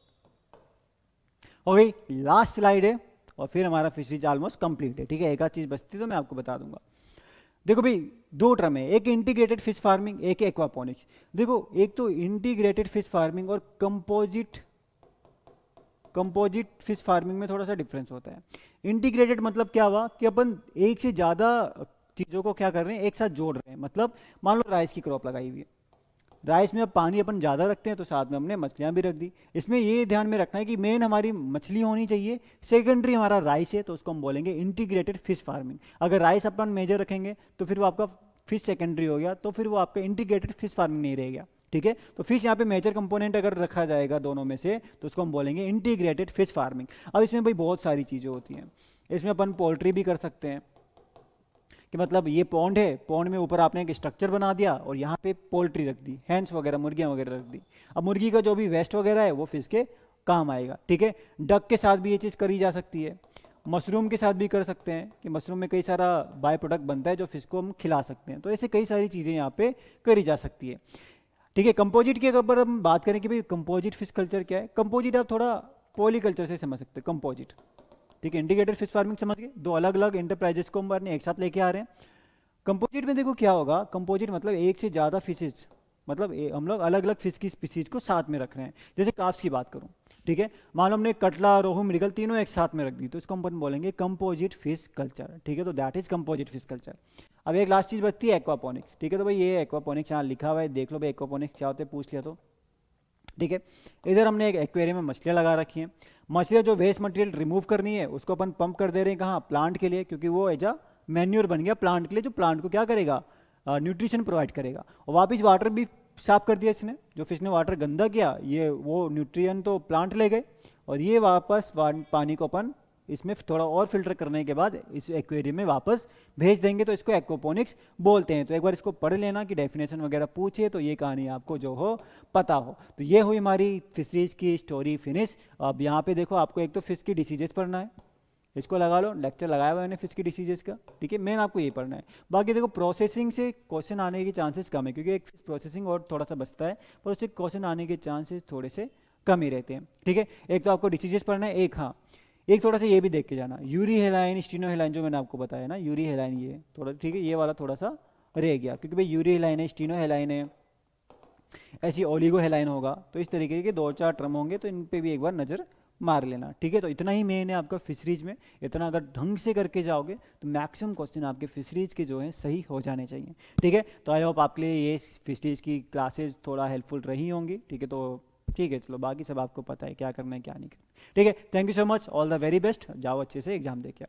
हो गई, लास्ट स्लाइड है, और फिर हमारा फिशरीज ऑलमोस्ट कंप्लीट है। ठीक है, एक आध चीज़ बचती तो मैं आपको बता दूंगा। देखो भाई दो टर्म है, एक इंटीग्रेटेड फिश फार्मिंग, एक एक्वापोनिक्स। देखो एक तो इंटीग्रेटेड फिश फार्मिंग और कंपोजिट कंपोजिट फिश फार्मिंग में थोड़ा सा डिफरेंस होता है। इंटीग्रेटेड मतलब क्या हुआ कि अपन एक से ज़्यादा चीज़ों को क्या कर रहे हैं, एक साथ जोड़ रहे हैं। मतलब मान लो राइस की क्रॉप लगाई हुई है, राइस में अब पानी अपन ज़्यादा रखते हैं तो साथ में हमने मछलियाँ भी रख दी। इसमें ये ध्यान में रखना है कि मेन हमारी मछली होनी चाहिए, सेकेंडरी हमारा राइस है, तो उसको हम बोलेंगे इंटीग्रेटेड फिश फार्मिंग। अगर राइस अपन मेजर रखेंगे तो फिर वो आपका फिश सेकेंडरी हो गया, तो फिर वो आपका इंटीग्रेटेड फिश फार्मिंग नहीं रहेगा। ठीक है, तो फिश यहाँ पे मेजर कंपोनेंट अगर रखा जाएगा दोनों में से तो उसको हम बोलेंगे इंटीग्रेटेड फिश फार्मिंग। अब इसमें भाई बहुत सारी चीज़ें होती हैं। इसमें अपन पोल्ट्री भी कर सकते हैं कि मतलब ये पॉन्ड है, पॉन्ड में ऊपर आपने एक स्ट्रक्चर बना दिया और यहाँ पे पोल्ट्री रख दी, हैंस वगैरह मुर्गियाँ वगैरह रख दी। अब मुर्गी का जो भी वेस्ट वगैरह है वो फिश के काम आएगा। ठीक है, डक के साथ भी ये चीज़ करी जा सकती है, मशरूम के साथ भी कर सकते हैं कि मशरूम में कई सारा बाय प्रोडक्ट बनता है जो फिश को हम खिला सकते हैं। तो ऐसे कई सारी चीज़ें यहाँ पे करी जा सकती है। ठीक है, कंपोजिट के ऊपर हम बात करें कि भाई कंपोजिट फिश कल्चर क्या है। कंपोजिट आप थोड़ा पॉलीकल्चर से समझ सकते हैं कंपोजिट। ठीक है, इंटीग्रेटेड फिश फार्मिंग समझ गए, दो अलग अलग इंटरप्राइजेस को हम एक साथ लेके आ रहे हैं। कंपोजिट में देखो क्या होगा, कंपोजिट मतलब एक से ज़्यादा फिशेज, मतलब हम लोग अलग अलग फिश की स्पीसीज को साथ में रख रहे हैं। जैसे कार्प्स की बात करूं, ठीक है, मान लो हमने कटला, रोहू, मृगल तीनों एक साथ में रख दी, तो इसको हम बोलेंगे कंपोजिट फिश कल्चर। ठीक है, तो that is composite fish culture. अब एक लास्ट चीज़ बचती है एक्वापोनिक्स। ठीक है, तो भाई ये एक्वापोनिक्स यहाँ लिखा हुआ है, देख लो भाई एक्वापोनिक्स क्या होते हैं, पूछ लिया तो। ठीक है, इधर हमने एक एक्वेरियम में मछलियाँ लगा रखी हैं। मछलियाँ जो वेस्ट मटेरियल रिमूव करनी है उसको अपन पंप कर दे रहे हैं कहाँ, प्लांट के लिए, क्योंकि वो एज अ मैन्योर बन गया प्लांट के लिए, जो प्लांट को क्या करेगा, न्यूट्रिशन प्रोवाइड करेगा। और वापस वाटर भी साफ कर दिया इसने, जो फिश ने वाटर गंदा किया ये वो न्यूट्रिएंट तो प्लांट ले गए, और ये वापस पानी को अपन इसमें थोड़ा और फिल्टर करने के बाद इस एक्वेरियम में वापस भेज देंगे, तो इसको एक्वापोनिक्स बोलते हैं। तो एक बार इसको पढ़ लेना कि डेफिनेशन वगैरह पूछे तो ये कहानी आपको जो हो पता हो। तो ये हुई हमारी फिशरीज की स्टोरी फिनिश। अब यहाँ पे देखो आपको एक तो फिश की डिसीजेस पढ़ना है, इसको लगा लो, लेक्चर लगाया हुआ मैंने फिश की डिसीजेस का। ठीक है, मेन आपको ये पढ़ना है। बाकी देखो प्रोसेसिंग से क्वेश्चन आने के चांसेस कम है, क्योंकि एक फिश प्रोसेसिंग और थोड़ा सा बचता है, पर उससे क्वेश्चन आने के चांसेस थोड़े से कम ही रहते हैं। ठीक है, एक तो आपको डिसीजेस पढ़ना है, एक हाँ एक थोड़ा सा ये भी देख के जाना, यूरी हेलाइन, स्टीनो हेलाइन, जो मैंने आपको बताया ना, यूरी हेलाइन ये थोड़ा, ठीक है, ये वाला थोड़ा सा रह गया, क्योंकि भाई यूरी हेलाइन है, स्टीनो हेलाइन है, ऐसी ओलिगो हेलाइन होगा, तो इस तरीके के दो चार टर्म होंगे, तो इन पे भी एक बार नज़र मार लेना। ठीक है, तो इतना ही मेन है आपका फिशरीज में। इतना अगर ढंग से करके जाओगे तो मैक्सिमम क्वेश्चन आपके फिशरीज के जो हैं सही हो जाने चाहिए। ठीक है, तो आई होप आपके लिए ये फिशरीज की क्लासेज थोड़ा हेल्पफुल रही होंगी। ठीक है, तो ठीक है, चलो बाकी सब आपको पता है क्या करना है क्या नहीं करना। ठीक है, thank you so much, all the very best, जाओ अच्छे से एग्जाम दे के।